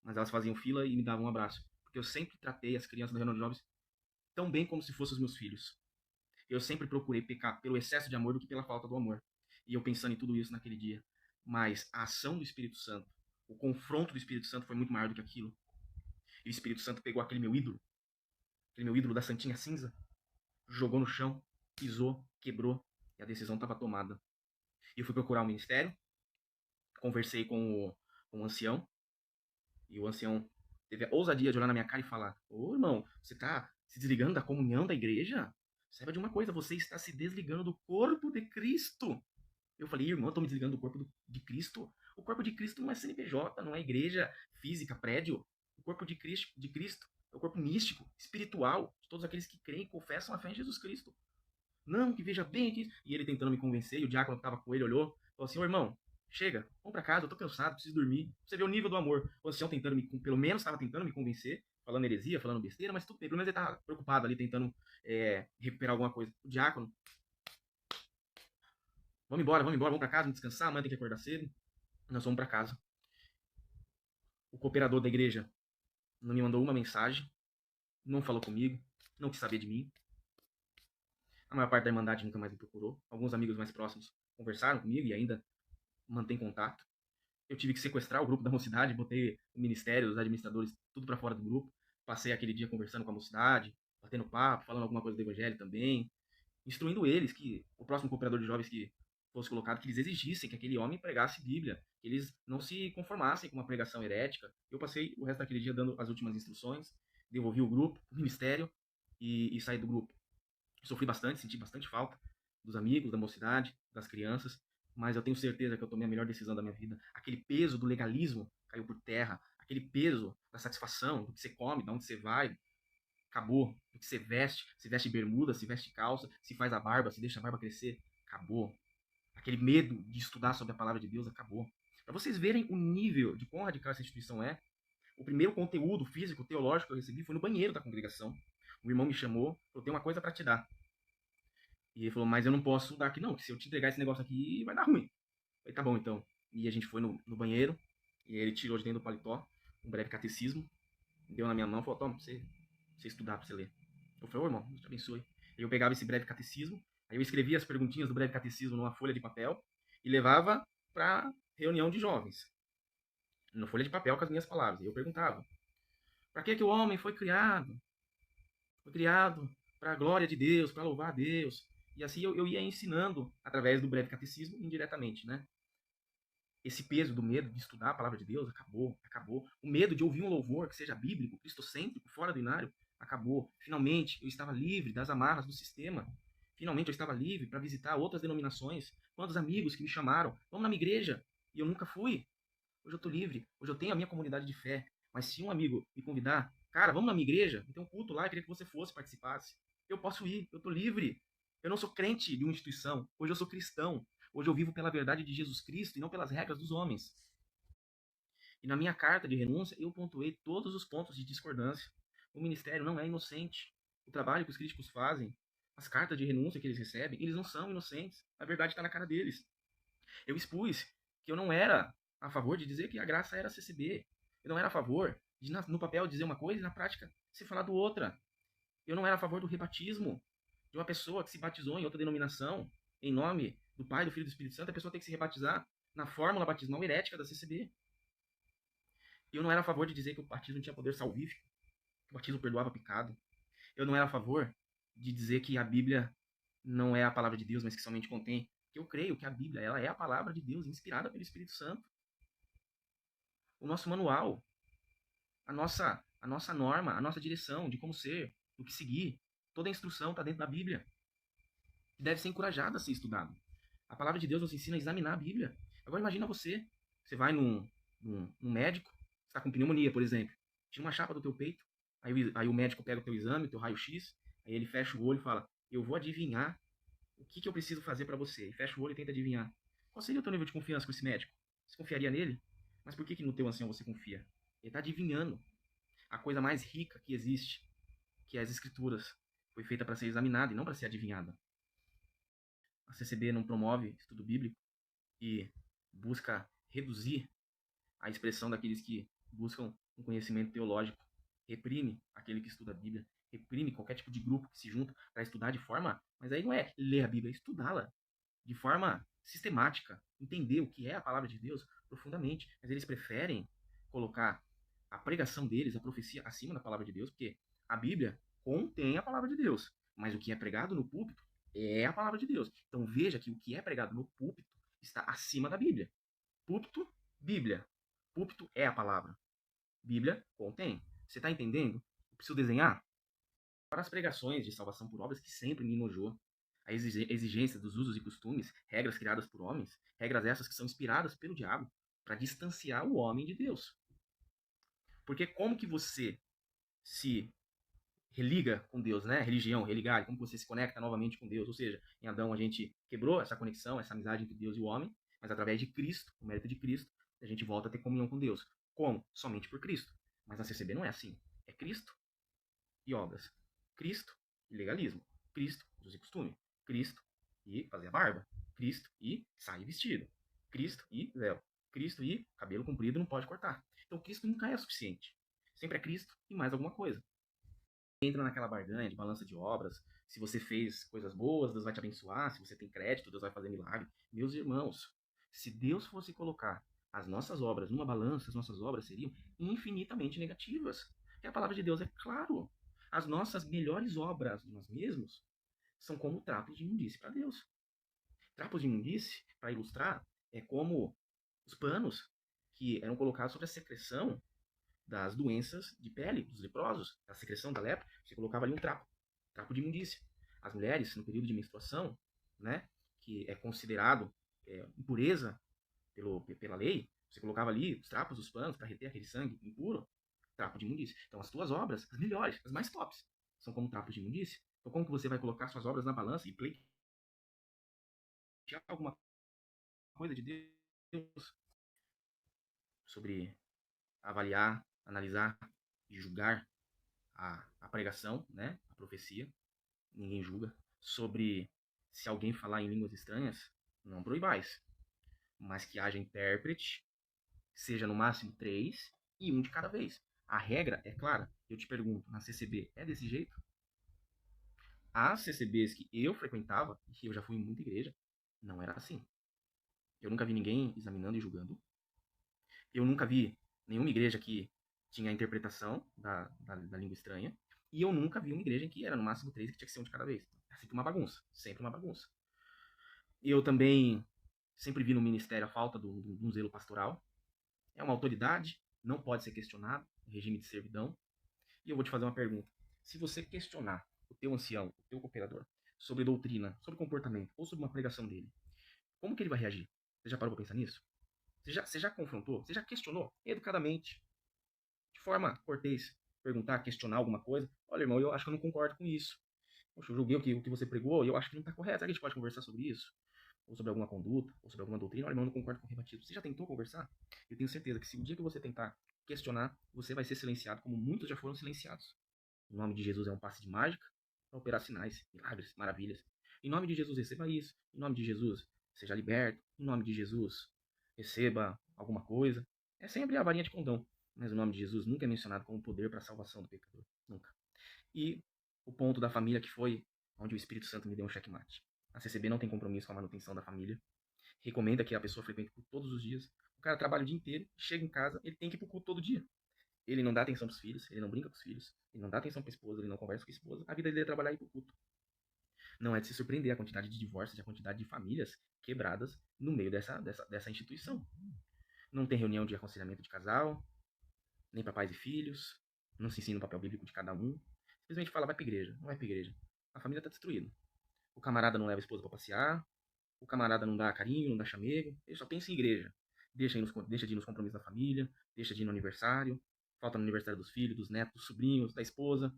Mas elas faziam fila e me davam um abraço. Porque eu sempre tratei as crianças do Reino de Jovens tão bem como se fossem os meus filhos. Eu sempre procurei pecar pelo excesso de amor do que pela falta do amor. E eu pensando em tudo isso naquele dia. Mas a ação do Espírito Santo, o confronto do Espírito Santo foi muito maior do que aquilo. E o Espírito Santo pegou aquele meu ídolo da Santinha Cinza, jogou no chão, pisou, quebrou, e a decisão estava tomada. E eu fui procurar o ministério, conversei com o ancião, e o ancião teve a ousadia de olhar na minha cara e falar: ô irmão, você está se desligando da comunhão da igreja? Saiba de uma coisa, você está se desligando do corpo de Cristo. Eu falei, irmão, eu tô me desligando do corpo de Cristo. O corpo de Cristo não é CNPJ, não é igreja física, prédio. O corpo de Cristo é o corpo místico, espiritual, de todos aqueles que creem e confessam a fé em Jesus Cristo. Não, que veja bem aqui. E ele tentando me convencer, e o diácono que estava com ele olhou, falou assim, ô irmão, chega, vamos pra casa, eu tô cansado, preciso dormir. Você vê o nível do amor. O ancião tentando pelo menos estava tentando me convencer, falando heresia, falando besteira, mas tudo bem, pelo menos ele estava preocupado ali, tentando recuperar alguma coisa. O diácono, vamos embora, vamos pra casa, vamos descansar, amanhã tem que acordar cedo. Nós vamos pra casa. O cooperador da igreja não me mandou uma mensagem, não falou comigo, não quis saber de mim. A maior parte da Irmandade nunca mais me procurou. Alguns amigos mais próximos conversaram comigo e ainda mantém contato. Eu tive que sequestrar o grupo da mocidade, botei o ministério, os administradores, tudo para fora do grupo. Passei aquele dia conversando com a mocidade, batendo papo, falando alguma coisa do evangelho também, instruindo eles que o próximo cooperador de jovens que fosse colocado, que eles exigissem que aquele homem pregasse Bíblia, que eles não se conformassem com uma pregação herética. Eu passei o resto daquele dia dando as últimas instruções, devolvi o grupo, o ministério e saí do grupo. Sofri bastante, senti bastante falta dos amigos, da mocidade, das crianças, mas eu tenho certeza que eu tomei a melhor decisão da minha vida. Aquele peso do legalismo caiu por terra, aquele peso da satisfação, do que você come, de onde você vai, acabou. Do que você veste, se veste bermuda, se veste calça, se faz a barba, se deixa a barba crescer, acabou. Aquele medo de estudar sobre a palavra de Deus, acabou. Para vocês verem o nível de quão radical essa instituição é, o primeiro conteúdo físico, teológico que eu recebi foi no banheiro da congregação. O irmão me chamou, eu tenho uma coisa para te dar. E ele falou, mas eu não posso dar aqui não, que se eu te entregar esse negócio aqui, vai dar ruim. Eu falei, tá bom então. E a gente foi no banheiro, e ele tirou de dentro do paletó um breve catecismo, deu na minha mão e falou, toma, pra você estudar, pra você ler. Eu falei, ô irmão, Deus te abençoe. Eu pegava esse breve catecismo, aí eu escrevia as perguntinhas do breve catecismo numa folha de papel e levava pra reunião de jovens. Na folha de papel com as minhas palavras. E eu perguntava, para que o homem foi criado? Foi criado para a glória de Deus, para louvar a Deus. E assim eu ia ensinando, através do breve catecismo, indiretamente, né? Esse peso do medo de estudar a palavra de Deus acabou, acabou. O medo de ouvir um louvor que seja bíblico, cristocêntrico, fora do inário, acabou. Finalmente, eu estava livre das amarras do sistema. Finalmente, eu estava livre para visitar outras denominações. Quantos amigos que me chamaram, vamos na minha igreja, e eu nunca fui. Hoje eu estou livre, hoje eu tenho a minha comunidade de fé. Mas se um amigo me convidar, cara, vamos na minha igreja, tem um culto lá, eu queria que você fosse, participasse. Eu posso ir, eu estou livre. Eu não sou crente de uma instituição, hoje eu sou cristão. Hoje eu vivo pela verdade de Jesus Cristo e não pelas regras dos homens. E na minha carta de renúncia, eu pontuei todos os pontos de discordância. O ministério não é inocente. O trabalho que os críticos fazem, as cartas de renúncia que eles recebem, eles não são inocentes. A verdade está na cara deles. Eu expus que eu não era a favor de dizer que a graça era CCB. Eu não era a favor de, no papel, dizer uma coisa e na prática se falar do outra. Eu não era a favor do rebatismo de uma pessoa que se batizou em outra denominação, em nome do Pai, do Filho e do Espírito Santo, a pessoa tem que se rebatizar na fórmula batismal herética da CCB. Eu não era a favor de dizer que o batismo tinha poder salvífico, que o batismo perdoava pecado. Eu não era a favor de dizer que a Bíblia não é a palavra de Deus, mas que somente contém. Eu creio que a Bíblia ela é a palavra de Deus, inspirada pelo Espírito Santo. O nosso manual, a nossa norma, a nossa direção de como ser, do que seguir, toda a instrução está dentro da Bíblia. E deve ser encorajada a ser estudado. A palavra de Deus nos ensina a examinar a Bíblia. Agora imagina você vai num médico, você está com pneumonia, por exemplo, tira uma chapa do teu peito, aí o médico pega o teu exame, o teu raio-x, aí ele fecha o olho e fala, eu vou adivinhar o que eu preciso fazer para você. E fecha o olho e tenta adivinhar. Qual seria o teu nível de confiança com esse médico? Você confiaria nele? Mas por que no teu ancião você confia? Ele está adivinhando a coisa mais rica que existe, que é as escrituras. Foi feita para ser examinada e não para ser adivinhada. A CCB não promove estudo bíblico e busca reduzir a expressão daqueles que buscam um conhecimento teológico. Reprime aquele que estuda a Bíblia, reprime qualquer tipo de grupo que se junta para estudar de forma, mas aí não é ler a Bíblia, é estudá-la de forma sistemática, entender o que é a palavra de Deus profundamente, mas eles preferem colocar a pregação deles, a profecia acima da palavra de Deus, porque a Bíblia contém a palavra de Deus, mas o que é pregado no púlpito é a palavra de Deus. Então veja que o que é pregado no púlpito está acima da Bíblia. Púlpito, Bíblia. Púlpito é a palavra. Bíblia contém. Você está entendendo? Eu preciso desenhar? Para as pregações de salvação por obras, que sempre me enojou. A exigência dos usos e costumes, regras criadas por homens, regras essas que são inspiradas pelo diabo para distanciar o homem de Deus. Porque como que você se religa com Deus, né? Religião, religar, como você se conecta novamente com Deus. Ou seja, em Adão a gente quebrou essa conexão, essa amizade entre Deus e o homem, mas através de Cristo, o mérito de Cristo, a gente volta a ter comunhão com Deus. Como? Somente por Cristo. Mas na CCB não é assim. É Cristo e obras. Cristo e legalismo. Cristo, uso e costume. Cristo e fazer a barba. Cristo e sair vestido. Cristo e véu. Cristo e cabelo comprido não pode cortar. Então Cristo nunca é suficiente. Sempre é Cristo e mais alguma coisa. Entra naquela barganha de balança de obras. Se você fez coisas boas, Deus vai te abençoar. Se você tem crédito, Deus vai fazer milagre. Meus irmãos, se Deus fosse colocar as nossas obras numa balança, as nossas obras seriam infinitamente negativas. E a palavra de Deus é claro. As nossas melhores obras de nós mesmos são como trapos de imundície para Deus. Trapos de imundície, para ilustrar, é como os panos que eram colocados sobre a secreção das doenças de pele, dos leprosos, a secreção da lepra, você colocava ali um trapo de imundícia. As mulheres, no período de menstruação, né, que é considerado impureza pela lei, você colocava ali os trapos, os panos, para reter aquele sangue impuro, trapo de imundícia. Então as tuas obras, as melhores, as mais tops, são como trapos de imundícia. Então como que você vai colocar suas obras na balança e pleitear alguma coisa de Deus sobre avaliar, analisar e julgar a pregação, né, a profecia, ninguém julga, sobre se alguém falar em línguas estranhas, não proibais, mas que haja intérprete, seja no máximo 3 e um de cada vez. A regra é clara. Eu te pergunto, na CCB é desse jeito? As CCBs que eu frequentava, e que eu já fui em muita igreja, não era assim. Eu nunca vi ninguém examinando e julgando. Eu nunca vi nenhuma igreja que tinha a interpretação da língua estranha. E eu nunca vi uma igreja em que era no máximo 3 que tinha que ser um de cada vez. É sempre uma bagunça. Sempre uma bagunça. E eu também sempre vi no ministério a falta de um zelo pastoral. É uma autoridade, não pode ser questionado, regime de servidão. E eu vou te fazer uma pergunta. Se você questionar o teu ancião, o teu cooperador, sobre doutrina, sobre comportamento, ou sobre uma pregação dele, como que ele vai reagir? Você já parou para pensar nisso? Você já confrontou? Você já questionou educadamente, de forma cortês, perguntar, questionar alguma coisa? Olha, irmão, eu acho que eu não concordo com isso. Poxa, eu julguei o que você pregou e eu acho que não está correto. Será que a gente pode conversar sobre isso? Ou sobre alguma conduta, ou sobre alguma doutrina? Olha, irmão, eu não concordo com o rebatido. Você já tentou conversar? Eu tenho certeza que se o dia que você tentar questionar, você vai ser silenciado, como muitos já foram silenciados. O nome de Jesus é um passe de mágica para operar sinais, milagres, maravilhas. Em nome de Jesus, receba isso. Em nome de Jesus, seja liberto. Em nome de Jesus, receba alguma coisa. É sempre a varinha de condão. Mas o nome de Jesus nunca é mencionado como poder para a salvação do pecador. Nunca. E o ponto da família que foi onde o Espírito Santo me deu um checkmate. A CCB não tem compromisso com a manutenção da família. Recomenda que a pessoa frequente por todos os dias. O cara trabalha o dia inteiro, chega em casa, ele tem que ir pro culto todo dia. Ele não dá atenção pros filhos, ele não brinca com os filhos, ele não dá atenção pra esposa, ele não conversa com a esposa. A vida dele é trabalhar e ir pro culto. Não é de se surpreender a quantidade de divórcios e a quantidade de famílias quebradas no meio dessa instituição. Não tem reunião de aconselhamento de casal, nem para pais e filhos, não se ensina o papel bíblico de cada um. Simplesmente fala, vai pra igreja, não vai pra igreja. A família tá destruída. O camarada não leva a esposa para passear, o camarada não dá carinho, não dá chamego, ele só pensa em igreja. Deixa de ir nos compromissos da família, deixa de ir no aniversário, falta no aniversário dos filhos, dos netos, dos sobrinhos, da esposa,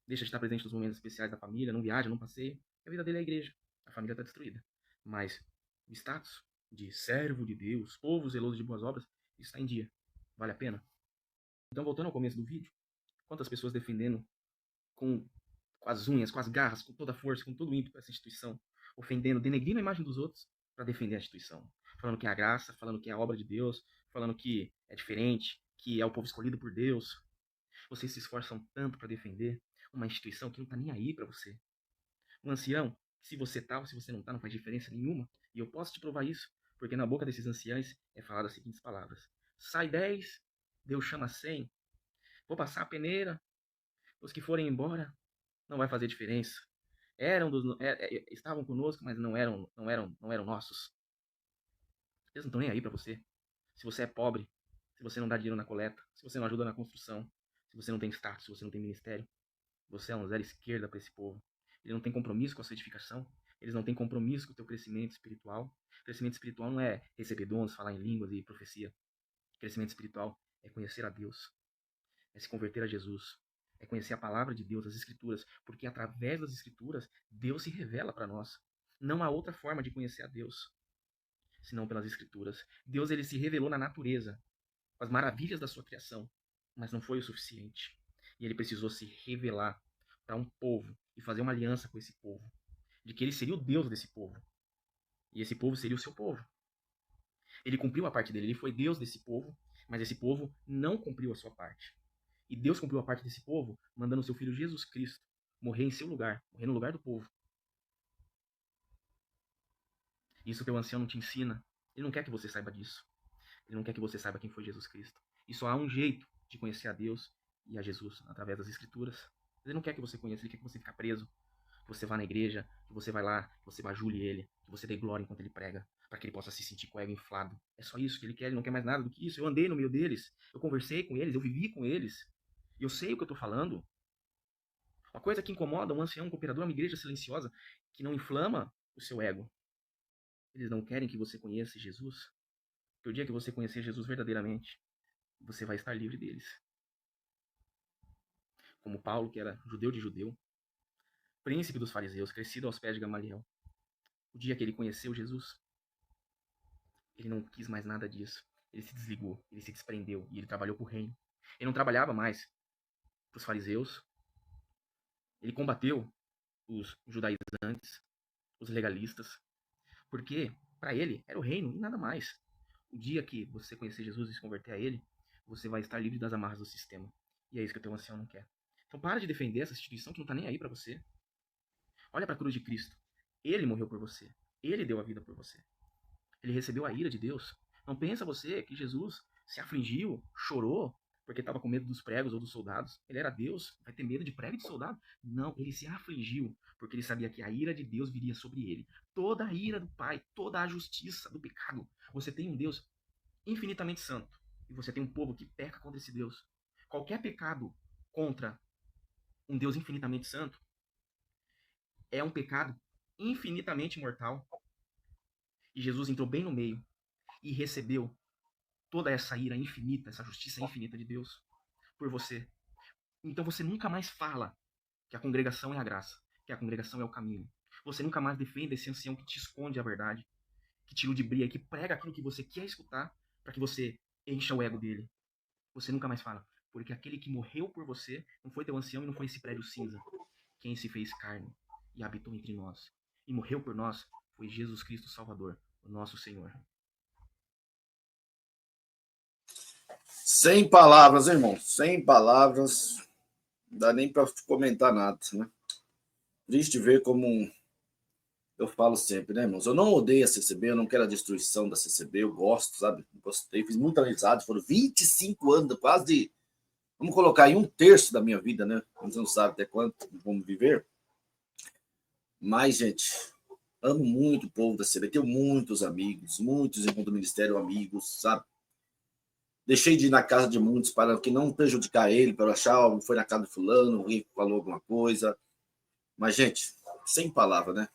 deixa de estar presente nos momentos especiais da família, não viaja, não passeia. A vida dele é a igreja. A família está destruída. Mas o status de servo de Deus, povo zeloso de boas obras, isso está em dia. Vale a pena? Então, voltando ao começo do vídeo, quantas pessoas defendendo com as unhas, com as garras, com toda a força, com todo o ímpeto essa instituição, ofendendo, denegrindo a imagem dos outros para defender a instituição. Falando que é a graça, falando que é a obra de Deus, falando que é diferente, que é o povo escolhido por Deus. Vocês se esforçam tanto para defender uma instituição que não está nem aí para você. Um ancião, se você tá ou se você não tá, não faz diferença nenhuma. E eu posso te provar isso, porque na boca desses anciãos é falado as seguintes palavras: sai 10, Deus chama 100, vou passar a peneira, os que forem embora, não vai fazer diferença. Estavam conosco, mas não eram nossos. Eles não estão nem aí para você. Se você é pobre, se você não dá dinheiro na coleta, se você não ajuda na construção, se você não tem status, se você não tem ministério, você é um zero esquerda para esse povo. Ele não tem compromisso com a sua edificação. Eles não têm compromisso com o teu crescimento espiritual. Crescimento espiritual não é receber dons, falar em línguas e profecia. Crescimento espiritual é conhecer a Deus, é se converter a Jesus, é conhecer a palavra de Deus, as Escrituras, porque através das Escrituras, Deus se revela para nós. Não há outra forma de conhecer a Deus, senão pelas Escrituras. Deus ele se revelou na natureza, com as maravilhas da sua criação, mas não foi o suficiente. E ele precisou se revelar para um povo e fazer uma aliança com esse povo, de que ele seria o Deus desse povo, e esse povo seria o seu povo. Ele cumpriu a parte dele, ele foi Deus desse povo, mas esse povo não cumpriu a sua parte. E Deus cumpriu a parte desse povo, mandando o seu filho Jesus Cristo morrer em seu lugar, morrer no lugar do povo. Isso que o ancião não te ensina. Ele não quer que você saiba disso. Ele não quer que você saiba quem foi Jesus Cristo. E só há um jeito de conhecer a Deus e a Jesus, através das Escrituras. Ele não quer que você conheça, ele quer que você fique preso, que você vá na igreja, que você vá lá, que você bajule ele, que você dê glória enquanto ele prega, para que ele possa se sentir com o ego inflado. É só isso que ele quer, ele não quer mais nada do que isso. Eu andei no meio deles, eu conversei com eles, eu vivi com eles, e eu sei o que eu estou falando. Uma coisa que incomoda um ancião, um cooperador, uma igreja silenciosa, que não inflama o seu ego. Eles não querem que você conheça Jesus. Porque o dia que você conhecer Jesus verdadeiramente, você vai estar livre deles. Como Paulo, que era judeu de judeu, príncipe dos fariseus, crescido aos pés de Gamaliel. O dia que ele conheceu Jesus, ele não quis mais nada disso. Ele se desligou, ele se desprendeu e ele trabalhou para o reino. Ele não trabalhava mais para os fariseus. Ele combateu os judaizantes, os legalistas, porque para ele era o reino e nada mais. O dia que você conhecer Jesus e se converter a ele, você vai estar livre das amarras do sistema. E é isso que o teu ancião não quer. Então para de defender essa instituição que não está nem aí para você. Olha para a cruz de Cristo. Ele morreu por você. Ele deu a vida por você. Ele recebeu a ira de Deus. Não pensa você que Jesus se afligiu, chorou, porque estava com medo dos pregos ou dos soldados. Ele era Deus, vai ter medo de prego e de soldado? Não, ele se afligiu, porque ele sabia que a ira de Deus viria sobre ele. Toda a ira do Pai, toda a justiça do pecado. Você tem um Deus infinitamente santo, e você tem um povo que peca contra esse Deus. Qualquer pecado contra um Deus infinitamente santo é um pecado infinitamente mortal. E Jesus entrou bem no meio e recebeu toda essa ira infinita, essa justiça infinita de Deus por você. Então você nunca mais fala que a congregação é a graça, que a congregação é o caminho. Você nunca mais defende esse ancião que te esconde a verdade, que te ludibria, que prega aquilo que você quer escutar para que você encha o ego dele. Você nunca mais fala, porque aquele que morreu por você não foi teu ancião e não foi esse prédio cinza. Quem se fez carne e habitou entre nós e morreu por nós foi Jesus Cristo Salvador, o nosso Senhor. Sem palavras, irmão. Sem palavras. Não dá nem para comentar nada, né? Triste ver como eu falo sempre, né, irmãos? Eu não odeio a CCB, eu não quero a destruição da CCB, eu gosto, sabe? Gostei, fiz muita amizade, foram 25 anos, quase, vamos colocar aí 1/3 da minha vida, né? A gente não sabe até quanto vamos viver. Mas, gente, amo muito o povo da CCB, tenho muitos amigos, muitos irmãos do ministério, amigos, sabe? Deixei de ir na casa de muitos para que não prejudicar ele, para achar, foi na casa do fulano, alguém falou alguma coisa. Mas, gente, sem palavra, né?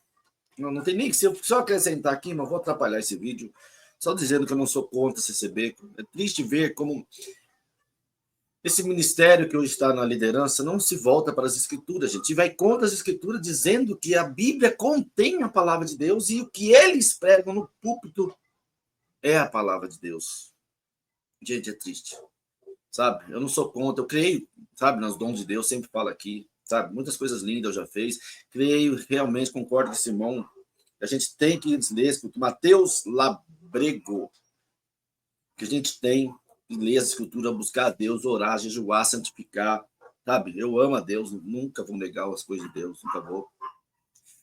Não tem nem que se eu acrescentar aqui, mas vou atrapalhar esse vídeo, só dizendo que eu não sou contra a CCB. É triste ver como esse ministério que hoje está na liderança não se volta para as escrituras, gente, e vai contra as escrituras dizendo que a Bíblia contém a palavra de Deus e o que eles pregam no púlpito é a palavra de Deus. Gente, é triste, sabe? Eu não sou contra, eu creio, sabe, nos dons de Deus, sempre falo aqui, sabe? Muitas coisas lindas eu já fiz, creio, realmente concordo com esse irmão. A gente tem que ler Mateus Labrego, que a gente tem que ler as escrituras, buscar a Deus, orar, jejuar, santificar, sabe? Eu amo a Deus, nunca vou negar as coisas de Deus, nunca vou.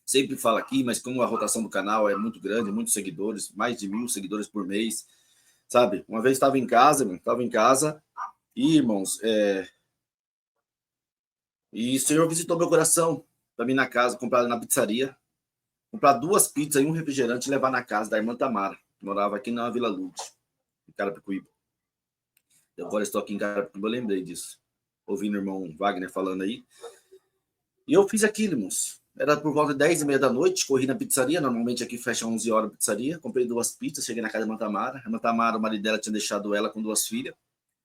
Sempre falo aqui, mas como a rotação do canal é muito grande, muitos seguidores, mais de 1.000 seguidores por mês, sabe? Uma vez estava em casa, e, irmãos, e o Senhor visitou meu coração para mim na casa, comprar na pizzaria, comprar 2 pizzas e um refrigerante e levar na casa da irmã Tamara, que morava aqui na Vila Lourdes, em Carapicuíba. Eu agora estou aqui em Carapicuíba, eu lembrei disso. Ouvindo o irmão Wagner falando aí. E eu fiz aquilo, irmãos. Era por volta de 10h30 da noite, corri na pizzaria, normalmente aqui fecha 11 horas a pizzaria, comprei 2 pizzas, cheguei na casa da Mantamara. A Mantamara, o marido dela tinha deixado ela com 2 filhas,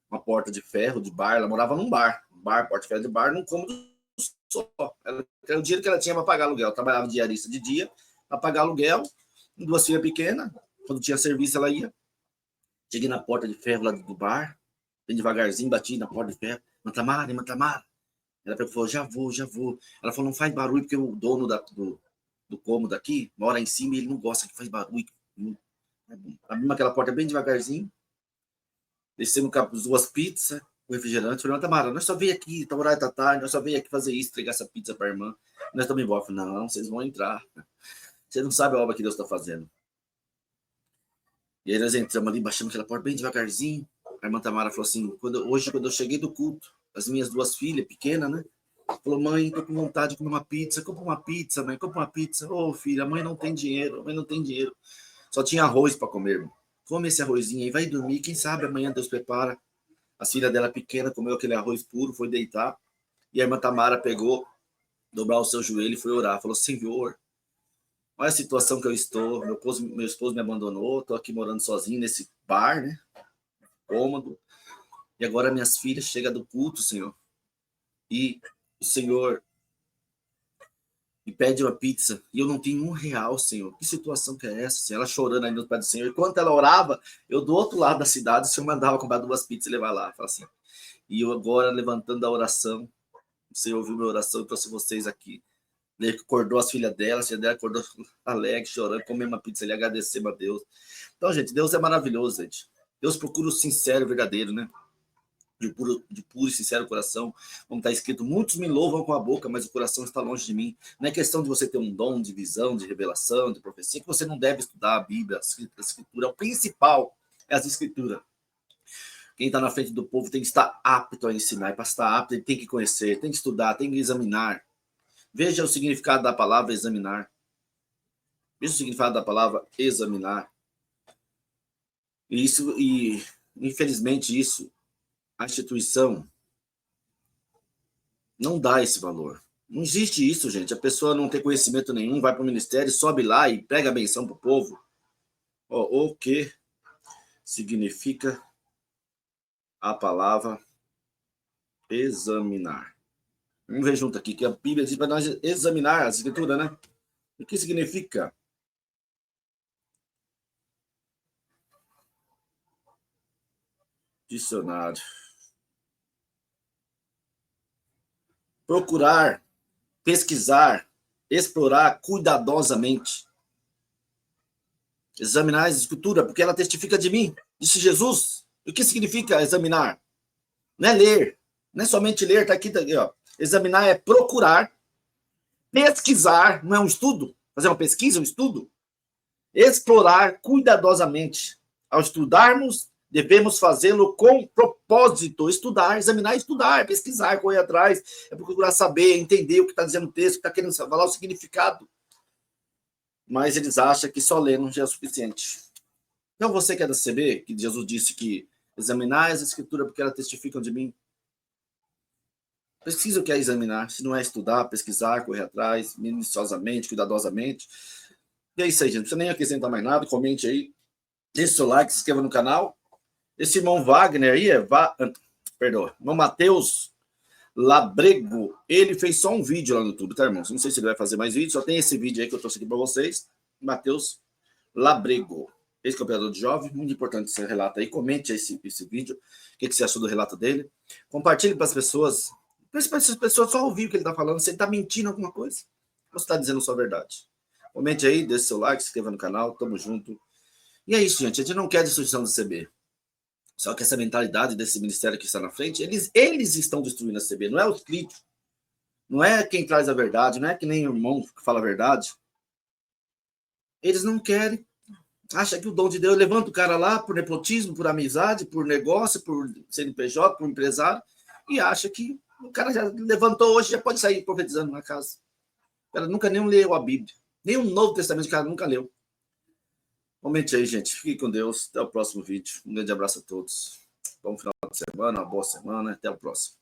uma porta de ferro, de bar, ela morava num bar, porta de ferro de bar, num cômodo só. Era o dinheiro que ela tinha para pagar aluguel, ela trabalhava diarista de dia, para pagar aluguel, 2 filhas pequenas, quando tinha serviço ela ia. Cheguei na porta de ferro lá do bar, bem devagarzinho, bati na porta de ferro, Mantamara, Mantamara. Ela falou, já vou, já vou. Ela falou, não faz barulho, porque o dono do cômodo aqui mora em cima e ele não gosta que faz barulho. Abrimos aquela porta bem devagarzinho, descemos com as 2 pizzas, o refrigerante. Falei, Tamara, nós só veio aqui, tá horário da tarde, nós só veio aqui fazer isso, entregar essa pizza para a irmã. Nós estamos embora. Falei, não, vocês vão entrar. Vocês não sabem a obra que Deus está fazendo. E aí nós entramos ali, baixamos aquela porta bem devagarzinho. A irmã Tamara falou assim, hoje quando eu cheguei do culto, as minhas 2 filhas pequenas, né? Falou, mãe, tô com vontade de comer uma pizza. Compra uma pizza, mãe, compra uma pizza. Ô, filha, a mãe não tem dinheiro, a mãe não tem dinheiro. Só tinha arroz para comer, irmão. Come esse arrozinho aí, vai dormir. Quem sabe amanhã Deus prepara. A filha dela pequena comeu aquele arroz puro, foi deitar. E a irmã Tamara pegou, dobrar o seu joelho e foi orar. Falou, Senhor, olha a situação que eu estou. Meu esposo me abandonou, estou aqui morando sozinho nesse bar, né? Cômodo. E agora minhas filhas chegam do culto, Senhor. E o Senhor me pede uma pizza e eu não tenho R$1, Senhor. Que situação que é essa, Senhor? Ela chorando aí no pé do Senhor. E enquanto ela orava, eu do outro lado da cidade, o Senhor mandava comprar 2 pizzas e levar lá. Fala assim. E eu agora, levantando a oração, o Senhor ouviu minha oração e trouxe vocês aqui. Ele acordou as filhas dela, a filha dela acordou alegre, chorando, comendo uma pizza ali, agradecendo a Deus. Então, gente, Deus é maravilhoso, gente. Deus procura o sincero, verdadeiro, né? De puro e sincero coração, como está escrito, muitos me louvam com a boca, mas o coração está longe de mim. Não é questão de você ter um dom de visão, de revelação, de profecia, que você não deve estudar a Bíblia, a Escritura. O principal é as Escrituras. Quem está na frente do povo tem que estar apto a ensinar, e para estar apto ele tem que conhecer, tem que estudar, tem que examinar. Veja o significado da palavra examinar. Veja o significado da palavra examinar. E infelizmente, a instituição não dá esse valor. Não existe isso, gente. A pessoa não tem conhecimento nenhum, vai para o ministério, sobe lá e prega a benção para o povo. O que significa a palavra examinar? Vamos ver junto aqui, que a Bíblia diz para nós examinar a Escritura, né? O que significa? Dicionário. Procurar, pesquisar, explorar cuidadosamente. Examinar a Escritura, porque ela testifica de mim, disse Jesus. O que significa examinar? Não é ler, não é somente ler, tá aqui, ó. Examinar é procurar, pesquisar, não é um estudo, fazer uma pesquisa, um estudo. Explorar cuidadosamente. Ao estudarmos, devemos fazê-lo com propósito. Estudar, examinar, estudar, pesquisar, correr atrás, é procurar saber, entender o que está dizendo o texto, o que está querendo falar, o significado. Mas eles acham que só ler não já é suficiente. Então, você que é da CB, que Jesus disse que examinar as Escrituras porque elas testificam de mim. Pesquisa o que é examinar, se não é estudar, pesquisar, correr atrás, minuciosamente, cuidadosamente. E é isso aí, gente. Não precisa nem acrescentar mais nada, comente aí, deixe seu like, se inscreva no canal. Esse irmão Wagner aí irmão Matheus Labrego, ele fez só um vídeo lá no YouTube, tá, irmãos? Não sei se ele vai fazer mais vídeos, só tem esse vídeo aí que eu trouxe aqui para vocês. Matheus Labrego, ex-campeador de jovem, muito importante esse relato aí. Comente esse vídeo, o que você achou do relato dele. Compartilhe para as pessoas, principalmente as pessoas só ouvir o que ele está falando, se ele está mentindo alguma coisa, ou se está dizendo só a verdade. Comente aí, deixe seu like, se inscreva no canal, tamo junto. E é isso, gente, a gente não quer destruição do CB. Só que essa mentalidade desse ministério que está na frente, eles estão destruindo a CB, não é os críticos, não é quem traz a verdade, não é que nem o irmão que fala a verdade. Eles não querem. Acha que o dom de Deus levanta o cara lá por nepotismo, por amizade, por negócio, por CNPJ, por empresário, e acha que o cara já levantou hoje, já pode sair profetizando na casa. O cara nunca nem leu a Bíblia. Nem o Novo Testamento o cara nunca leu. Comente aí, gente. Fique com Deus. Até o próximo vídeo. Um grande abraço a todos. Bom final de semana, uma boa semana. Até o próximo.